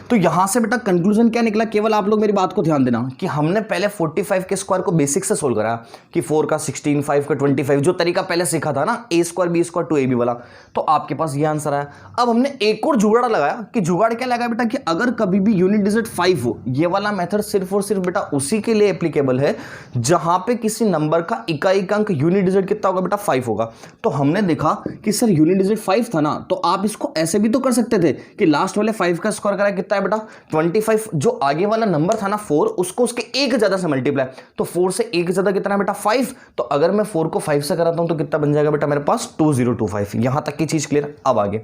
तो यहां से बेटा कंक्लूजन क्या निकला, केवल आप लोग मेरी बात को ध्यान देना कि हमने पहले 45 के स्क्वायर को बेसिक से सोल्व करा, कि 4 का 16, 5 का 25, जो तरीका पहले सीखा था ना, a square b square 2ab वाला, तो आपके पास ये आंसर आया। अब हमने एक और जुगाड़ लगाया, कि जुगाड़ क्या लगाया बेटा, कि अगर कभी भी यूनिट डिजिट 5 हो, ये वाला मेथड सिर्फ और सिर्फ बेटा उसी के लिए एप्लीकेबल है जहां पे किसी नंबर का इकाई अंक यूनिट डिजिट कितना होगा बेटा 5 होगा। तो हमने देखा कि सर यूनिट डिजिट 5 था ना, तो आप इसको ऐसे भी तो कर सकते थे कि लास्ट वाले 5 का स्क्वायर करा कितना है बेटा 25, जो आगे वाला नंबर था ना 4, उसको उसके एक ज्यादा से मल्टीप्लाई, तो 4 से एक ज्यादा कितना है बेटा 5, तो अगर मैं 4 को 5 से कराता हूं तो कितना बन जाएगा बेटा मेरे पास 2025। यहां तक की चीज क्लियर। अब आगे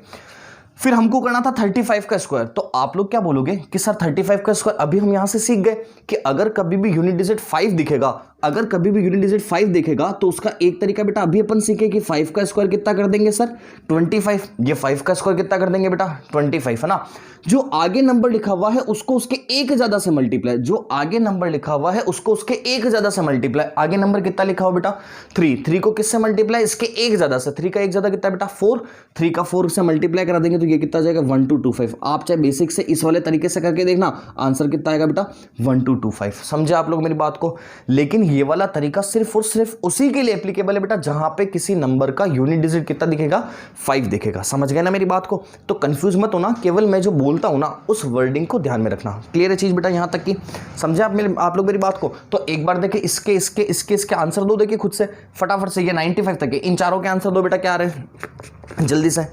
फिर हमको करना था 35 का स्क्वायर। तो आप लोग क्या बोलोगे कि सर 35 का स्क्वायर, अभी हम यहां से सीख गए कि अगर कभी भी यूनिट डिजिट 5 दिखेगा, अगर कभी भी यूनिट डिजिट 5 देखेगा तो उसका एक तरीका बेटा अभी अपन सीखे कि 5 का स्क्वायर कितना कर देंगे सर 25। ये 5 का स्क्वायर कितना कर देंगे बेटा 25 है ना। जो आगे नंबर लिखा हुआ है उसको उसके एक ज्यादा से मल्टीप्लाई, जो आगे नंबर लिखा हुआ है उसको उसके एक ज्यादा से मल्टीप्लाई। आगे नंबर कितना लिखा हुआ बेटा 3 को किससे मल्टीप्लाई, इसके एक ज्यादा से। 3 का एक ज्यादा कितना बेटा 4, 3 का 4 से मल्टीप्लाई करा देंगे तो ये कितना जाएगा 1225। आप चाहे बेसिक से इस वाले तरीके से करके देखना, आंसर कितना आएगा बेटा 1225। समझे आप लोग मेरी बात को। लेकिन ये वाला तरीका सिर्फ और सिर्फ उसी के लिए एप्लीकेबल है बेटा जहां पे किसी नंबर का यूनिट डिजिट कितना दिखेगा 5 दिखेगा। समझ गए ना मेरी बात को। तो कंफ्यूज मत होना, केवल मैं जो बोलता हूं ना उस वर्डिंग को ध्यान में रखना। क्लियर है चीज बेटा यहां तक की, समझे आप लोग मेरी बात को। तो एक बार देखे इसके आंसर दो, देखिए खुद से फटाफट से। ये 95 तक है, इन चारों के आंसर दो बेटा क्या आ रहे हैं जल्दी से।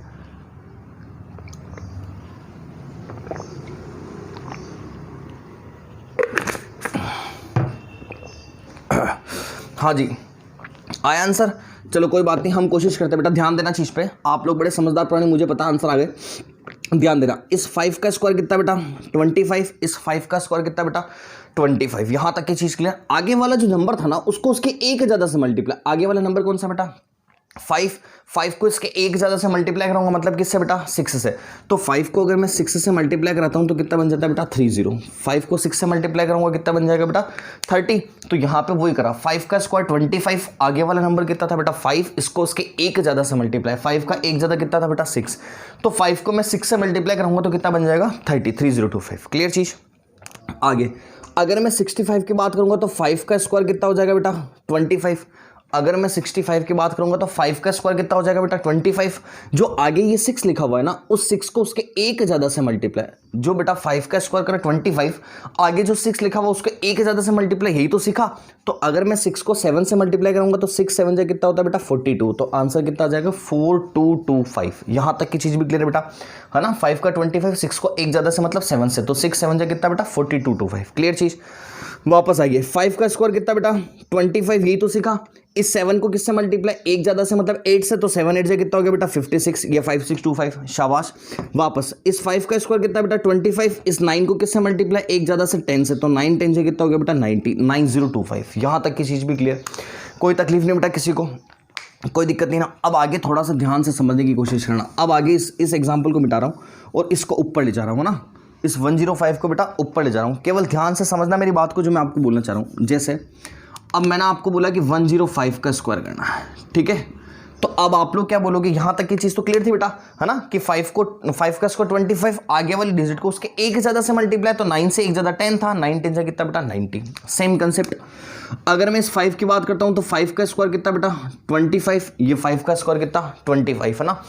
हाँ जी आया आंसर। चलो कोई बात नहीं, हम कोशिश करते हैं बेटा। ध्यान देना चीज पे, आप लोग बड़े समझदार प्राणी, मुझे पता आंसर आ गए। ध्यान देना, इस 5 का स्क्वायर कितना बेटा 25, इस 5 का स्क्वायर कितना बेटा 25। यहां तक की चीज क्लियर। आगे वाला जो नंबर था ना उसको उसके एक ज्यादा से मल्टीप्लाई। आगे वाला नंबर कौन सा बेटा 5 को इसके एक ज्यादा से मल्टीप्लाई कराऊंगा, मतलब किससे बेटा 6 से। तो 5 को अगर मैं 6 से मल्टीप्लाई कराता हूं तो कितना बन जाता है बेटा 30। 5 को 6 से मल्टीप्लाई करूंगा कितना बन जाएगा बेटा 30। तो यहां पे वही करा, 5 का स्क्वायर 25, आगे वाला नंबर कितना था बेटा 5, इसको उसके एक ज्यादा से मल्टीप्लाई। 5 का एक ज्यादा कितना था बेटा 6, तो 5 को मैं 6 से मल्टीप्लाई करूंगा तो कितना बन जाएगा 30। क्लियर चीज। आगे अगर मैं 65 की बात करूंगा तो 5 का स्क्वायर कितना हो जाएगा बेटा 25। अगर मैं 65 की बात करूंगा तो 5 का स्क्वायर कितना हो जाएगा बेटा 25। जो आगे ये 6 लिखा हुआ है ना उस 6 को उसके एक ज्यादा से मल्टीप्लाई। जो बेटा 5 का स्क्वायर करे 25, आगे जो 6 लिखा हुआ उसके एक ज्यादा से मल्टीप्लाई, यही तो सीखा। तो अगर मैं 6 को 7 से मल्टीप्लाई करूंगा तो 6 7 जाए कितना होता है बेटा 42। तो आंसर कितना आ जाएगा 4225। यहां तक की चीज भी क्लियर है बेटा, है ना। 5 का 25, 6 को एक ज्यादा से मतलब 7 से, तो 6 7 जाए कितना बेटा 4225। क्लियर चीज। वापस आइए, 5 का स्क्वायर कितना बेटा 25, यही तो सीखा। इस 7 को किससे मल्टीप्लाई, एक ज्यादा से मतलब 8 से, तो 7 8 से कितना हो गया बेटा 56, ये 5625। शाबाश। वापस इस 5 का स्क्वायर कितना बेटा 25, इस 9 को किससे मल्टीप्लाई, एक ज्यादा से 10 से, तो 9 10 से कितना हो गया बेटा 9025। यहां तक की चीज भी क्लियर, कोई तकलीफ नहीं बेटा किसी को, कोई दिक्कत नहीं ना। अब आगे थोड़ा सा ध्यान से समझने की कोशिश करना। अब आगे इस एग्जाम्पल को मिटा रहा हूं और इसको ऊपर ले जा रहा हूं ना, इस 105 को बेटा ऊपर ले जा रहा हूं। केवल ध्यान से समझना मेरी बात को जो मैं आपको बोलना चाह रहा हूं। जैसे अब मैंने आपको बोला कि 105 का स्क्वायर करना है, ठीक है। तो अब आप लोग क्या बोलोगे, यहां तक की चीज तो क्लियर थी बेटा, है ना, कि 5 का स्क्वायर 25, आगे वाली डिजिट को उसके एक ज्यादा से मल्टीप्लाई, तो 9 से एक ज्यादा 10 था, 9 10 से कितना बेटा 90। Same concept. अगर मैं इस 5 की बात करता हूं तो 5 का स्क्वायर कितना बेटा 25, ये 5 का स्क्वायर कितना 25, है ना।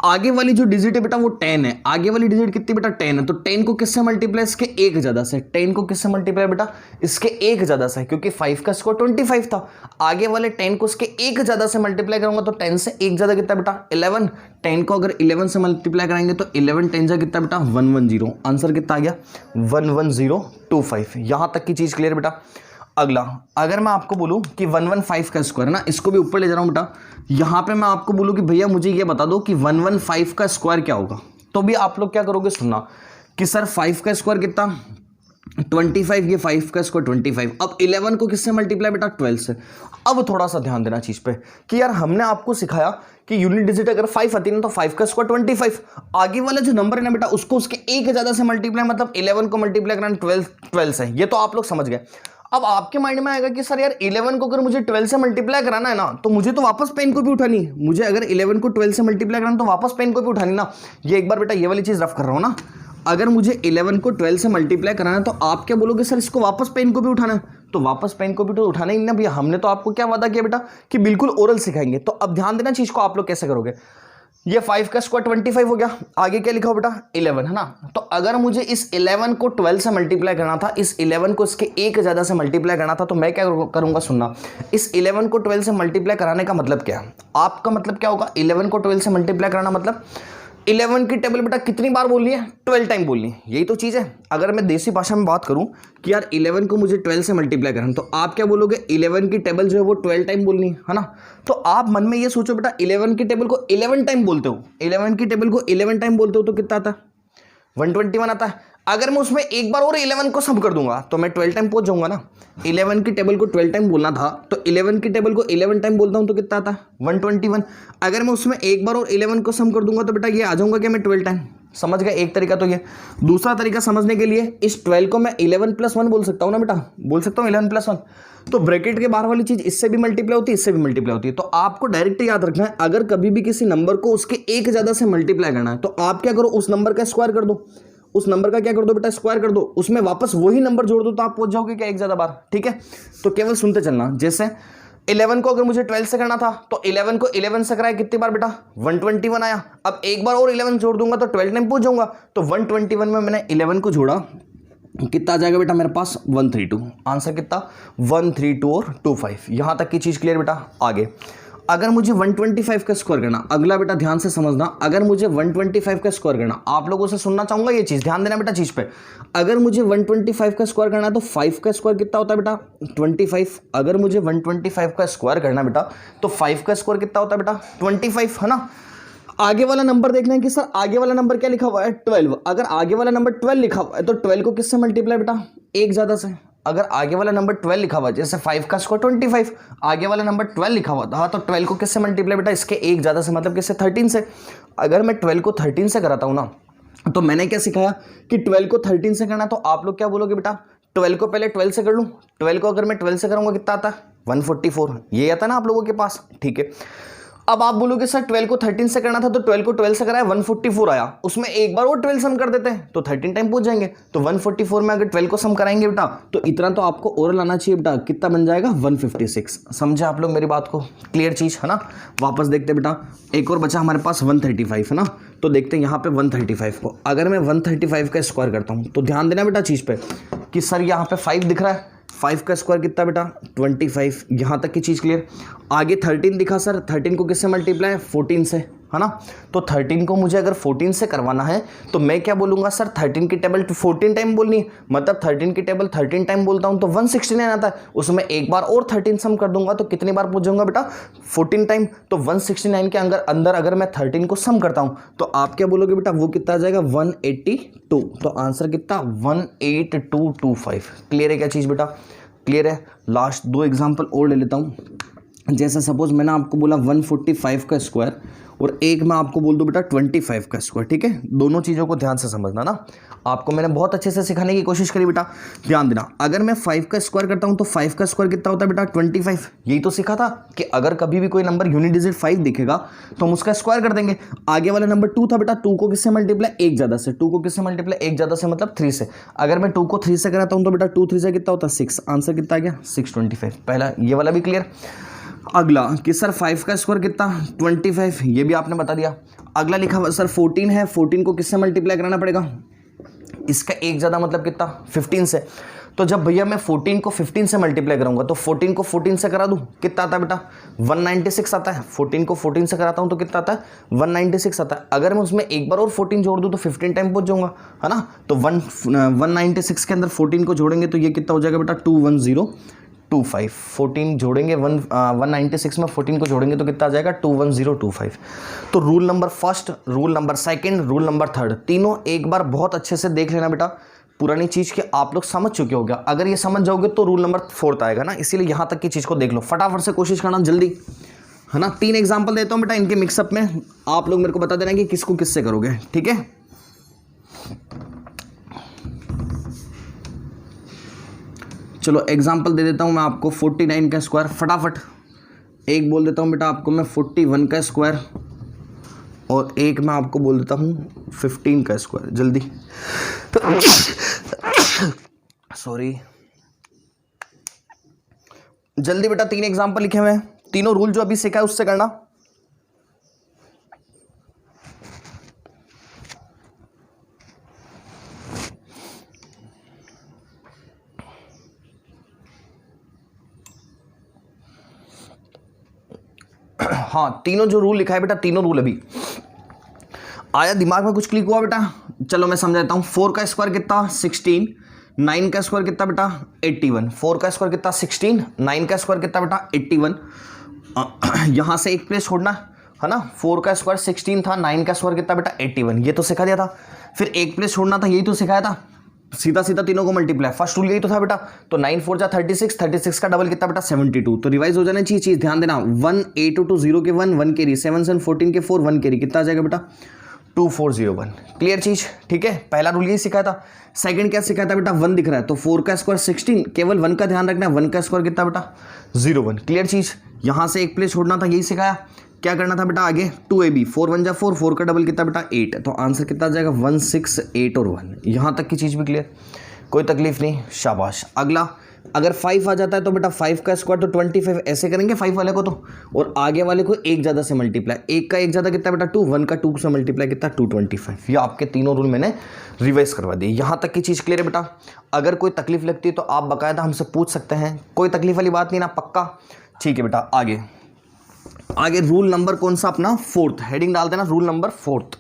आगे वाली जो डिजिट है बेटा वो 10 है, आगे वाली डिजिट कितनी बेटा 10 है, तो 10 को किससे मल्टीप्लाई, इसके एक ज्यादा से। 10 को किससे मल्टीप्लाई बेटा, इसके एक ज्यादा से, क्योंकि 5 का स्क्वायर 25 था, आगे वाले 10 को इसके एक ज्यादा से मल्टीप्लाई करूंगा तो 10 से एक ज्यादा कितना बेटा 11। 10 को अगर 11 से मल्टीप्लाई कराएंगे तो 11 10 जा कितना बेटा 110। आंसर कितना आ गया 11025। यहां तक की चीज क्लियर बेटा। अगला, अगर मैं आपको बोलूं कि 115 का स्क्वायर, ना इसको भी ऊपर ले जा रहा हूं बेटा, यहां पे मैं आपको बोलूं कि भैया मुझे ये बता दो कि 115 का स्क्वायर क्या होगा, तो भी आप लोग क्या करोगे, सुनना कि सर 5 का स्क्वायर कितना 25, ये 5 का स्क्वायर 25। अब 11 को किससे मल्टीप्लाई बेटा 12 से। अब थोड़ा सा ध्यान देना चीज पे कि यार हमने आपको सिखाया कि यूनिट डिजिट अगर 5 आती है ना तो 5 का स्क्वायर 25, आगे वाला जो नंबर है ना बेटा उसको उसके एक ज्यादा से मल्टीप्लाई, मतलब 11 को मल्टीप्लाई करना 12 से। ये तो आप लोग समझ गए। अब आपके माइंड में आएगा कि सर यार 11 को अगर मुझे 12 से मल्टीप्लाई कराना है ना तो मुझे तो वापस पेन को भी उठानी है। मुझे अगर 11 को 12 से मल्टीप्लाई कराना तो वापस पेन को भी उठानी ना। ये एक बार बेटा ये वाली चीज रफ कर रहा हूं ना, अगर मुझे 11 को 12 से मल्टीप्लाई कराना है तो आप क्या बोलोगे, सर इसको वापस पेन को भी उठाना है, तो वापस पेन को भी तो उठाना ही ना भैया। हमने तो आपको क्या वादा किया बेटा कि बिल्कुल ओरल सिखाएंगे। तो अब ध्यान देना चीज को, आप लोग कैसे करोगे। ये 5 का स्क्वायर 25 हो गया, आगे क्या लिखा हो बेटा 11, है ना। तो अगर मुझे इस 11 को 12 से मल्टीप्लाई करना था, इस 11 को इसके एक ज्यादा से मल्टीप्लाई करना था, तो मैं क्या करूंगा, सुनना। इस 11 को 12 से मल्टीप्लाई कराने का मतलब क्या है, आपका मतलब क्या होगा, 11 को 12 से मल्टीप्लाई कराना मतलब 11 की टेबल बेटा कितनी बार बोलनी है, 12 टाइम बोलनी है, यही तो चीज़ है। अगर मैं देसी भाषा में बात करूं कि यार 11 को मुझे 12 से मल्टीप्लाई करना, तो आप क्या बोलोगे, 11 की टेबल जो है वो 12 टाइम बोलनी है ना। तो आप मन में ये सोचो बेटा 11 की टेबल को 11 टाइम बोलते हो, 11 की टेबल को 11 टाइम बोलते हो तो कितना आता है 121 आता है। अगर मैं उसमें एक बार और 11 को सम कर दूंगा तो मैं 12 टाइम पहुंच जाऊंगा ना। 11 की टेबल को 12 टाइम बोलना था तो 11 की टेबल को 11 टाइम बोलता हूं तो कितना आता है 121। अगर मैं उसमें एक बार और 11 को सम कर दूंगा तो बेटा ये आ जाऊंगा क्या मैं 12 टाइम। समझ गया एक तरीका तो ये। दूसरा तरीका समझने के लिए इस 12 को मैं 11 + 1 बोल सकता हूं ना बेटा, बोल सकता हूं 11 + 1। तो ब्रैकेट के बाहर वाली चीज इससे भी मल्टीप्लाई होती है, इससे भी मल्टीप्लाई होती है। तो आपको डायरेक्ट याद रखना है, अगर कभी भी किसी नंबर को उसके एक ज्यादा से मल्टीप्लाई करना है तो आप क्या करो, उस नंबर का स्क्वायर कर दो, उस नंबर का क्या कर दो बेटा स्क्वायर कर दो, उसमें वापस वही नंबर जोड़ दो तो आप पहुंच जाओगे क्या एक ज्यादा बार। ठीक है, तो केवल सुनते चलना। जैसे 11 को अगर मुझे 12 से करना था तो 11 को 11 से कराया कितनी बार बेटा 121 आया। अब एक बार और 11 जोड़ दूंगा तो 12 टाइम पहुंच जाऊंगा। तो 121 में मैंने 11 को जोड़ा, कितना आ जाएगा बेटा मेरे पास 132। आंसर कितना 132 और 25। यहां तक की चीज क्लियर बेटा। आगे अगर मुझे 125 का स्क्वायर करना, अगला बेटा ध्यान से समझना, अगर मुझे 125 का स्क्वायर करना, आप लोगों से सुनना चाहूंगा ये चीज, ध्यान देना बेटा चीज पे। अगर मुझे 125 का स्क्वायर करना है तो 5 का स्क्वायर कितना होता है बेटा 25। अगर मुझे 125 का स्क्वायर करना बेटा तो 5 का स्क्वायर कितना होता है बेटा 25, है ना। आगे वाला नंबर देखना है कि सर आगे वाला नंबर क्या लिखा हुआ है 12। अगर आगे वाला नंबर 12 लिखा हुआ है तो 12 को किससे मल्टीप्लाई बेटा एक ज्यादा से। अगर आगे वाला नंबर 12 लिखा हुआ है, जैसे 5 का स्क्वायर 25, आगे वाला नंबर 12 लिखा हुआ था तो 12 को किससे मल्टीप्लाई बेटा इसके एक ज्यादा से, मतलब किससे 13 से। अगर मैं 12 को 13 से कराता हूं ना तो मैंने क्या सिखाया कि 12 को 13 से करना, तो आप लोग क्या बोलोगे बेटा 12 को पहले 12 से कर लूं। 12 को अगर मैं 12 से करूंगा कितना आता है 144, ये आता है ना आप लोगों के पास। ठीक है, अब आप बोलोगे सर 12 को 13 से करना था तो 12 को 12 से कराया 144 आया, उसमें एक बार और 12 सम कर देते हैं तो 13 टाइम पहुंच जाएंगे। तो 144 में अगर 12 को सम कराएंगे बेटा तो इतना तो आपको और लाना चाहिए बेटा, कितना बन जाएगा 156। समझे आप लोग मेरी बात को, क्लियर चीज है ना। वापस देखते बेटा, एक और बचा हमारे पास 135 है ना, तो देखते हैं यहाँ पे 135 को। अगर मैं 135 का स्क्वायर करता हूँ तो ध्यान देना बेटा चीज पे कि सर यहाँ पे 5 दिख रहा है, 5 का स्क्वायर कितना बेटा 25। यहां तक की चीज क्लियर। आगे 13 दिखा सर, 13 को किससे मल्टीप्लाई 14 से, है ना। तो 13 को मुझे अगर 14 से करवाना है तो मैं क्या बोलूंगा सर 13 की टेबल 14 टाइम बोलनी है, मतलब 13 की टेबल 13 टाइम बोलता हूं तो 169 आता है, उसमें एक बार और 13 सम कर दूंगा तो कितनी बार पहुंच जाऊंगा बेटा 14 टाइम। तो 169 के अंदर अगर मैं 13 को सम करता हूं तो आप क्या बोलोगे बेटा वो कितना आ जाएगा 182। तो आंसर कितना 18225। क्लियर है क्या चीज बेटा, क्लियर है। लास्ट 2 एग्जांपल और ले लेता हूं। जैसे सपोज मैंने आपको बोला 145 का स्क्वायर और एक मैं आपको बोल दूं बेटा 25 का स्क्वायर। ठीक है, दोनों चीज़ों को ध्यान से समझना ना, आपको मैंने बहुत अच्छे से सिखाने की कोशिश करी बेटा, ध्यान देना। अगर मैं 5 का स्क्वायर करता हूं तो 5 का स्क्वायर कितना होता है बेटा 25। यही तो सीखा था कि अगर कभी भी कोई नंबर यूनिट डिजिट 5 दिखेगा तो हम उसका स्क्वायर कर देंगे। आगे वाला नंबर 2 था बेटा, 2 को किससे मल्टीप्लाई एक ज्यादा से, 2 को किससे मल्टीप्लाई एक ज्यादा से मतलब 3 से। अगर मैं 2 को 3 से कराता हूं तो बेटा 2 3 से कितना होता है 6। आंसर कितना आ गया 625। पहला ये वाला भी क्लियर। अगला कि सर 5 का स्क्वायर कितना 25, ये भी आपने बता दिया। अगला लिखा हुआ सर 14 है, 14 को किससे मल्टीप्लाई कराना पड़ेगा, इसका एक ज़्यादा मतलब कितना 15 से। तो जब भैया मैं 14 को 15 से मल्टीप्लाई करूंगा तो 14 को 14 से करा दूं कितना आता है बेटा 196 आता है। 14 को 14 से कराता हूं तो कितना आता है 196 आता है। अगर मैं उसमें एक बार और 14 जोड़ दूं तो 15 टाइम पहुंच जाऊंगा, है ना। तो 196 के अंदर 14 को जोड़ेंगे तो ये कितना हो जाएगा बेटा 21025। 14 जोड़ेंगे 196 में 14 को जोड़ेंगे तो कितना आ जाएगा 21025। तो rule number first, rule number second, rule number third, तीनों एक बार बहुत अच्छे से देख लेना बेटा। पुरानी चीज़ के आप लोग समझ चुके हो गया, अगर ये समझ जाओगे तो रूल नंबर 4 आएगा ना। इसीलिए यहाँ तक की चीज़ को देख लो, फटाफट से कोशिश करना जल्दी, है ना। 3 एग्जाम्पल देता हूँ बेटा, इनके मिक्सअप में आप लोग मेरे को बता देना कि किसको किससे करोगे, ठीक है। चलो एग्जाम्पल दे देता हूँ मैं आपको 49 का स्क्वायर, फटाफट एक बोल देता हूँ बेटा आपको मैं 41 का स्क्वायर, और एक मैं आपको बोल देता हूँ 15 का स्क्वायर, जल्दी सॉरी जल्दी बेटा। 3 एग्जाम्पल लिखे हुए हैं, तीनों रूल जो अभी सीखा है उससे करना। हाँ, तीनों जो रूल लिखा है बेटा, तीनों रूल अभी आया दिमाग में, कुछ क्लिक हुआ बेटा। चलो मैं समझाता हूँ। 4 का स्क्वायर कितना 16, 9 का स्क्वायर कितना बेटा 81। 4 का स्क्वायर कितना 16, 9 का स्क्वायर कितना बेटा 81। यहाँ से एक प्लेस छोड़ना है ना। 4 का स्क्वायर 16 था, 9 का स्क्वायर कितना बेटा 81, ये तो सिखा दिया था। फिर एक प्लेस छोड़ना था, यही तो सिखाया था। सीधा सीधा तीनों को मल्टीप्लाई, फर्स्ट रूल यही तो था बेटा। तो 9 4 जा 36, 36 का डबल कितना बेटा 72। तो रिवाइज हो जाना चाहिए चीज, ध्यान देना। 1 8 2 0 के 1 1 कैरी, 7 7 14 के 4 1 कैरी, कितना आ जाएगा बेटा 2401। क्लियर चीज, ठीक है। पहला रूल यही सिखाया था। सेकंड क्या सिखाया था बेटा, 1 दिख रहा है तो 4 का स्क्वायर 16, केवल 1 का ध्यान रखना है, 1 का स्क्वायर कितना बेटा 01। क्लियर चीज, यहां से एक प्लेस छोड़ना था, यही सिखाया। क्या करना था बेटा आगे, 2ab, 4 1 जा 4, 4 का डबल कितना बेटा 8। तो आंसर कितना आ जाएगा 1 6 8 और 1। यहां तक की चीज भी क्लियर, कोई तकलीफ नहीं, शाबाश। अगला, अगर 5 आ जाता है तो बेटा 5 का स्क्वायर तो 25, ऐसे करेंगे 5 वाले को तो, और आगे वाले को एक ज़्यादा से मल्टीप्लाई, एक का एक ज़्यादा कितना बेटा 2, 1 का 2 से मल्टीप्लाई कितना 225। ये आपके तीनों रूल मैंने रिवाइज करवा दिए। यहाँ तक की चीज़ क्लियर है बेटा। अगर कोई तकलीफ लगती है तो आप बाकायदा हमसे पूछ सकते हैं, कोई तकलीफ वाली बात नहीं ना, पक्का, ठीक है बेटा। आगे आगे रूल नंबर कौन सा अपना 4th, हेडिंग डाल देना रूल नंबर 4th।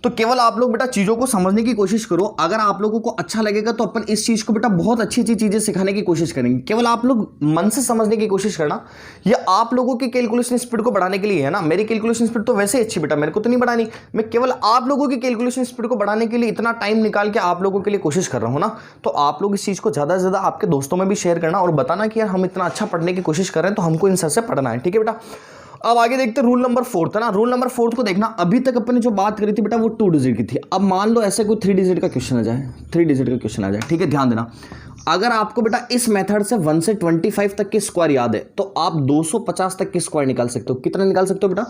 तो केवल आप लोग बेटा चीज़ों को समझने की कोशिश करो। अगर आप लोगों को अच्छा लगेगा तो अपन इस चीज़ को बेटा बहुत अच्छी अच्छी चीज़ें सिखाने की कोशिश करेंगे। केवल आप लोग मन से समझने की कोशिश करना। ये आप लोगों की कैलकुलेशन स्पीड को बढ़ाने के लिए है ना। मेरी कैलकुलेशन स्पीड तो वैसे ही अच्छी बेटा, मेरे को तो नहीं बढ़ानी। मैं केवल आप लोगों की कैलकुलेशन स्पीड को बढ़ाने के लिए इतना टाइम निकाल के आप लोगों के लिए कोशिश कर रहा हूँ ना। तो आप लोग इस चीज़ को ज़्यादा से ज़्यादा आपके दोस्तों में भी शेयर करना और बताना कि यार हम इतना अच्छा पढ़ने की कोशिश कर रहे हैं तो हमको इन सर से पढ़ना है, ठीक है बेटा। अब आगे देखते हैं रूल नंबर 4 है ना। रूल नंबर 4 को देखना, अभी तक अपन ने जो बात करी थी बेटा वो 2 डिजिट की थी। अब मान लो ऐसे कोई 3 डिजिट का क्वेश्चन आ जाए, 3 डिजिट का क्वेश्चन आ जाए, ठीक है, ध्यान देना। अगर आपको बेटा इस मेथड से 1 से 25 तक के स्क्वायर याद है तो आप 250 तक के स्क्वायर निकाल सकते हो। कितना निकाल सकते हो बेटा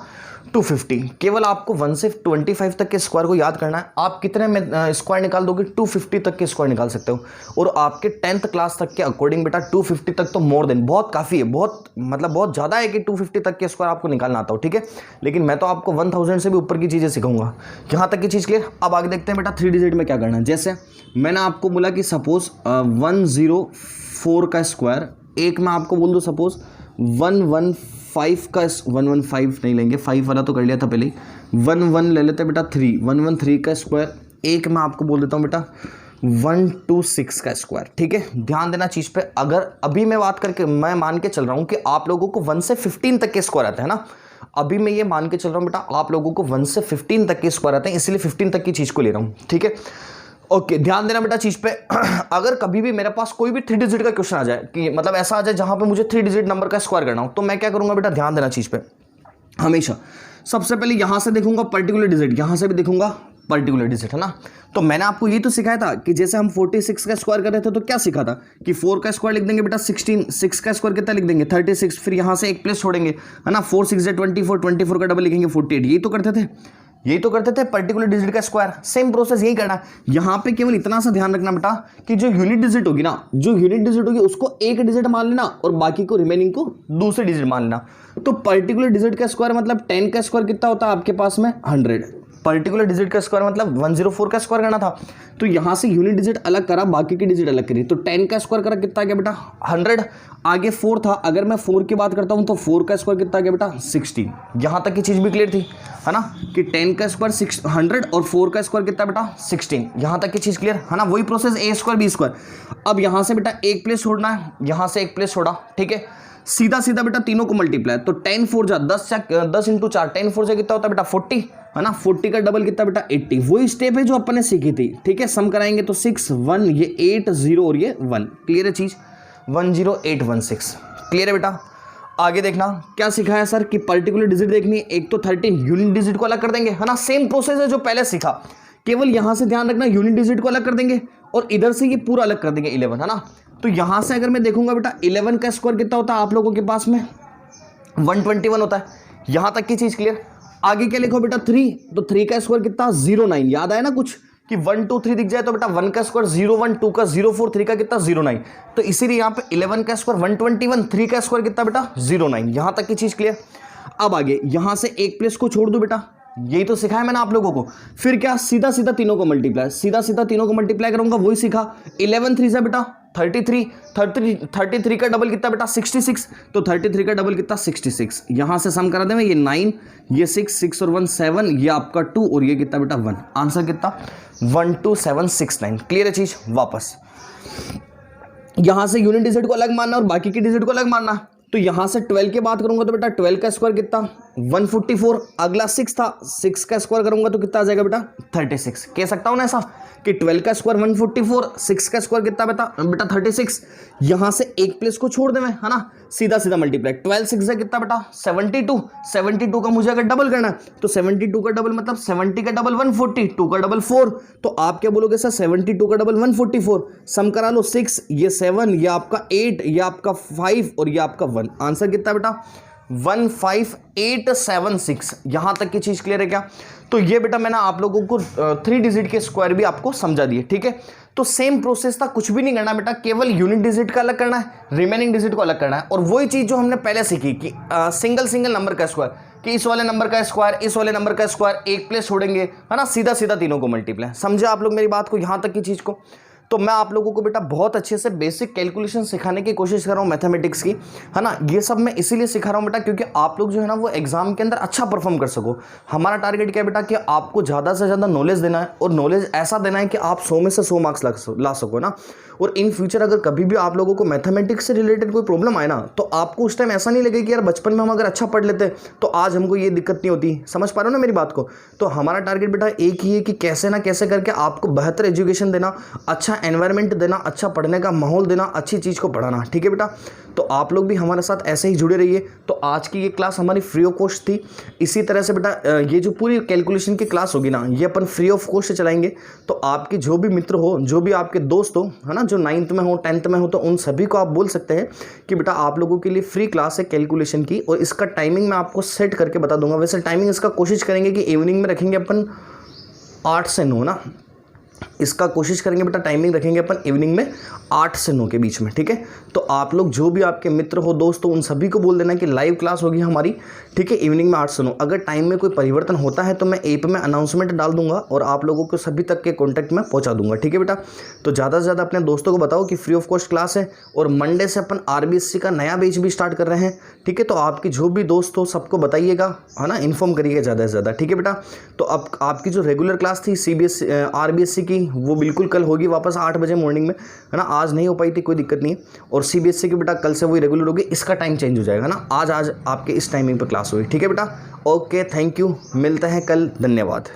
250। केवल आपको 1 से 25 तक के स्क्वायर को याद करना है। आप कितने में स्क्वायर निकाल दोगे, 250 तक के स्क्वायर निकाल सकते हो। और आपके 10th क्लास तक के अकॉर्डिंग बेटा 250 तक तो मोर देन बहुत काफ़ी है, बहुत मतलब बहुत ज़्यादा है कि 250 तक के स्क्वायर आपको निकालना आता हो, ठीक है। लेकिन मैं तो आपको 1000 से भी ऊपर की चीज़ें सिखाऊंगा। यहाँ तक की चीज़ क्लियर। अब आगे देखते हैं बेटा 3 डिजिट में क्या करना है। जैसे मैंने आपको बोला कि सपोज 104 का स्क्वायर, एक मैं आपको बोल दूँ सपोज 115 का 115 नहीं लेंगे, 5 वाला तो कर लिया था पहले ही, 11 ले लेते हैं बेटा 3, 113 का स्क्वायर, एक मैं आपको बोल देता हूँ बेटा 126 का स्क्वायर, ठीक है। ध्यान देना चीज़ पे। अगर अभी मैं बात करके मैं मान के चल रहा हूँ कि आप लोगों को 1 से 15 तक के स्क्वायर आते हैं ना। अभी मैं ये मान के चल रहा हूँ बेटा आप लोगों को 1 से 15 तक के स्क्वायर आते हैं, इसलिए 15 तक की चीज़ को ले रहा हूँ, ठीक है। ओके, ध्यान देना बेटा चीज़ पे। अगर कभी भी मेरे पास कोई भी 3 डिजिट का क्वेश्चन आ जाए कि मतलब ऐसा आ जाए जहां पे मुझे 3 डिजिट नंबर का स्क्वायर करना हो, तो मैं क्या करूंगा बेटा, ध्यान देना चीज़ पे। हमेशा सबसे पहले यहां से देखूंगा पर्टिकुलर डिजिट, यहां से भी देखूंगा पर्टिकुलर डिजिट, है ना। तो मैंने आपको ये तो सिखाया था कि जैसे हम 46 का स्क्वायर कर रहे थे तो क्या सीखा था कि 4 का स्क्वायर लिख देंगे बेटा 16, 6 का स्क्वायर कितना लिख देंगे 36, फिर यहाँ से एक प्लेस छोड़ेंगे, है ना। 4 6 24, 24 का डबल लिखेंगे 48। यही तो करते थे, यही तो करते थे पर्टिकुलर डिजिट का स्क्वायर। सेम प्रोसेस यही करना है। यहाँ पे केवल इतना सा ध्यान रखना बेटा कि जो यूनिट डिजिट होगी ना, जो यूनिट डिजिट होगी उसको एक डिजिट मान लेना और बाकी को रिमेनिंग को दूसरे डिजिट मान लेना। तो पर्टिकुलर डिजिट का स्क्वायर मतलब 10 का स्क्वायर कितना होता है आपके पास में 100। पर्टिकुलर डिजिट का स्क्वायर मतलब 104 का स्क्वायर करना था, तो यहां से यूनिट डिजिट अलग करा, बाकी की डिजिट अलग करी। तो 10 का स्क्वायर करा कितना आ गया बेटा 100। आगे 4 था, अगर मैं 4 की बात करता हूं तो 4 का स्क्वायर कितना आ गया बेटा 16। यहां तक की चीज भी क्लियर थी, है ना, कि 10 का स्क्वायर 100 और 4 का स्क्वायर कितना बेटा 16। यहां तक की चीज क्लियर, है ना। वही process a square b square. अब यहां से बेटा एक प्लेस छोड़ना है, यहां से एक प्लेस छोड़ा, ठीक है। सीधा सीधा बेटा तीनों को मल्टीप्लाई, तो 10 4 जा 10 इंटू 4, 10 4 से कितना होता है बेटा 40, है ना। 40 का डबल कितना बेटा 80। वही स्टेप है जो अपन ने सीखी थी, ठीक है। सम कराएंगे तो 6 1, ये 8 0 और ये 1। क्लियर है चीज, 10816। क्लियर है बेटा। आगे देखना क्या सिखाया सर कि पर्टिकुलर डिजिट देखनी है। एक तो 13 यूनिट डिजिट को अलग कर देंगे, है ना। सेम प्रोसेस है जो पहले सीखा, केवल यहां से ध्यान रखना यूनिट डिजिट को अलग कर देंगे और इधर से ये पूरा अलग कर देंगे 11, है ना। तो यहां से अगर मैं देखूंगा बेटा 11 का स्क्वायर कितना होता है आप लोगों के पास में 121 होता है। यहां तक की चीज क्लियर। आगे क्या लिखो बेटा 3, तो 3 का स्क्वायर कितना 09। याद आया ना कुछ कि 1 2 3 दिख जाए तो बेटा 1 का स्क्वायर 01, 2 का 04, 3 का कितना 09। तो इसीलिए यहाँ पे 11 का स्क्वायर 121, 3 का स्क्वायर कितना बेटा 09। यहां तक की चीज क्लियर। अब आगे यहां से एक प्लेस को छोड़ दो बेटा, यही तो सिखाया मैंने आप लोगों को। फिर क्या सीधा सीधा तीनों को मल्टीप्लाई, सीधा सीधा तीनों को मल्टीप्लाई करूंगा, वही सीखा। 11 3 से बेटा 33 का डबल कितना बेटा 66, तो 33 का डबल कितना 66। यहां से सम करा दें, ये 9, ये 6 और 1 7, ये आपका 2 और ये कितना बेटा 1। आंसर कितना 12769। क्लियर है चीज। वापस यहां से यूनिट डिजिट को अलग मानना और बाकी की डिजिट को अलग मानना। तो यहाँ से 12 की बात करूंगा तो बेटा 12 का स्क्वायर कितना 144, अगला 6 था, 6 का स्क्वायर करूंगा तो कितना आ जाएगा बेटा 36। कह सकता हूं ना ऐसा कि 12 का स्क्वायर 144, 6 का स्क्वायर कितना बेटा 36। यहां से एक प्लेस को छोड़ दे मैं, है ना, सीधा सीधा मल्टीप्लाई, 12 6 से कितना बेटा 72, 72 का मुझे अगर डबल करना है तो 72 का डबल मतलब 70 का डबल 140, 2 का डबल 4, तो आप क्या बोलोगे सर 72 का डबल 144, सम करा लो 6, ये 7, ये आपका 8, ये आपका 5 और ये आपका 1, आंसर कितना बेटा 15876। यहां तक की चीज क्लियर है क्या? तो ये बेटा मैंने आप लोगों को 3 डिजिट के स्क्वायर भी आपको समझा दिए, ठीक है। तो सेम प्रोसेस था, कुछ भी नहीं करना बेटा, केवल यूनिट डिजिट का अलग करना है, रिमेनिंग डिजिट को अलग करना है। और वही चीज जो हमने पहले सीखी कि सिंगल नंबर का स्क्वायर, कि इस वाले नंबर का स्क्वायर, इस वाले नंबर का स्क्वायर, एक प्लेस छोड़ेंगे, है ना, सीधा सीधा तीनों को मल्टीप्लाई। समझे आप लोग मेरी बात को, यहां तक की चीज को? तो मैं आप लोगों को बेटा बहुत अच्छे से बेसिक कैलकुलेशन सिखाने की कोशिश कर रहा हूँ मैथमेटिक्स की, है ना। ये सब मैं इसीलिए सिखा रहा हूँ बेटा क्योंकि आप लोग जो है ना वो एग्जाम के अंदर अच्छा परफॉर्म कर सको। हमारा टारगेट क्या है बेटा कि आपको ज़्यादा से ज़्यादा नॉलेज देना है, और नॉलेज ऐसा देना है कि आप 100 में से 100 मार्क्स ला सको ना। और इन फ्यूचर अगर कभी भी आप लोगों को मैथमेटिक्स से रिलेटेड कोई प्रॉब्लम आए ना, तो आपको उस टाइम ऐसा नहीं लगे कि यार बचपन में हम अगर अच्छा पढ़ लेते तो आज हमको ये दिक्कत नहीं होती। समझ पा रहे हो ना मेरी बात को? तो हमारा टारगेट बेटा एक ही है कि कैसे ना कैसे करके आपको बेहतर एजुकेशन देना, अच्छा एनवायरनमेंट देना, अच्छा पढ़ने का माहौल देना, अच्छी चीज़ को पढ़ाना, ठीक है बेटा। तो आप लोग भी हमारे साथ ऐसे ही जुड़े रहिए। तो आज की ये क्लास हमारी फ्री ऑफ कॉस्ट थी। इसी तरह से बेटा ये जो पूरी कैलकुलेशन की क्लास होगी ना, ये अपन फ्री ऑफ कॉस्ट से चलाएंगे। तो आपके जो भी मित्र हो, जो भी आपके दोस्त हो, है ना, जो 9th में हो, 10th में हो, तो उन सभी को आप बोल सकते हैं कि बेटा आप लोगों के लिए फ्री क्लास है कैलकुलेशन की, और इसका टाइमिंग मैं आपको सेट करके बता दूंगा। वैसे टाइमिंग इसका कोशिश करेंगे कि इवनिंग में रखेंगे अपन 8 से 9 ना, इसका कोशिश करेंगे बेटा टाइमिंग रखेंगे अपन इवनिंग में 8 से 9 के बीच में, ठीक है। तो आप लोग जो भी आपके मित्र हो, दोस्त हो, उन सभी को बोल देना कि लाइव क्लास होगी हमारी, ठीक है, इवनिंग में 8 से 9। अगर टाइम में कोई परिवर्तन होता है तो मैं ऐप में अनाउंसमेंट डाल दूंगा और आप लोगों को सभी तक के कॉन्टैक्ट में पहुंचा दूंगा, ठीक है बेटा। तो ज़्यादा से ज़्यादा अपने दोस्तों को बताओ कि फ्री ऑफ कॉस्ट क्लास है, और मंडे से अपन RBSC का नया बैच भी स्टार्ट कर रहे हैं, ठीक है। तो आपके जो भी दोस्त हो सबको बताइएगा, है ना, इन्फॉर्म करिएगा ज़्यादा से ज़्यादा, ठीक है बेटा। तो अब आपकी जो रेगुलर क्लास थी RBSC की, वो बिल्कुल कल होगी वापस 8 बजे मॉर्निंग में, है ना। आज नहीं हो पाई थी, कोई दिक्कत नहीं है। और CBSC की बेटा कल से वही रेगुलर होगी, इसका टाइम चेंज हो जाएगा ना, आज आपके इस टाइमिंग पर क्लास होगी, ठीक है बेटा। ओके, थैंक यू, मिलते हैं कल, धन्यवाद।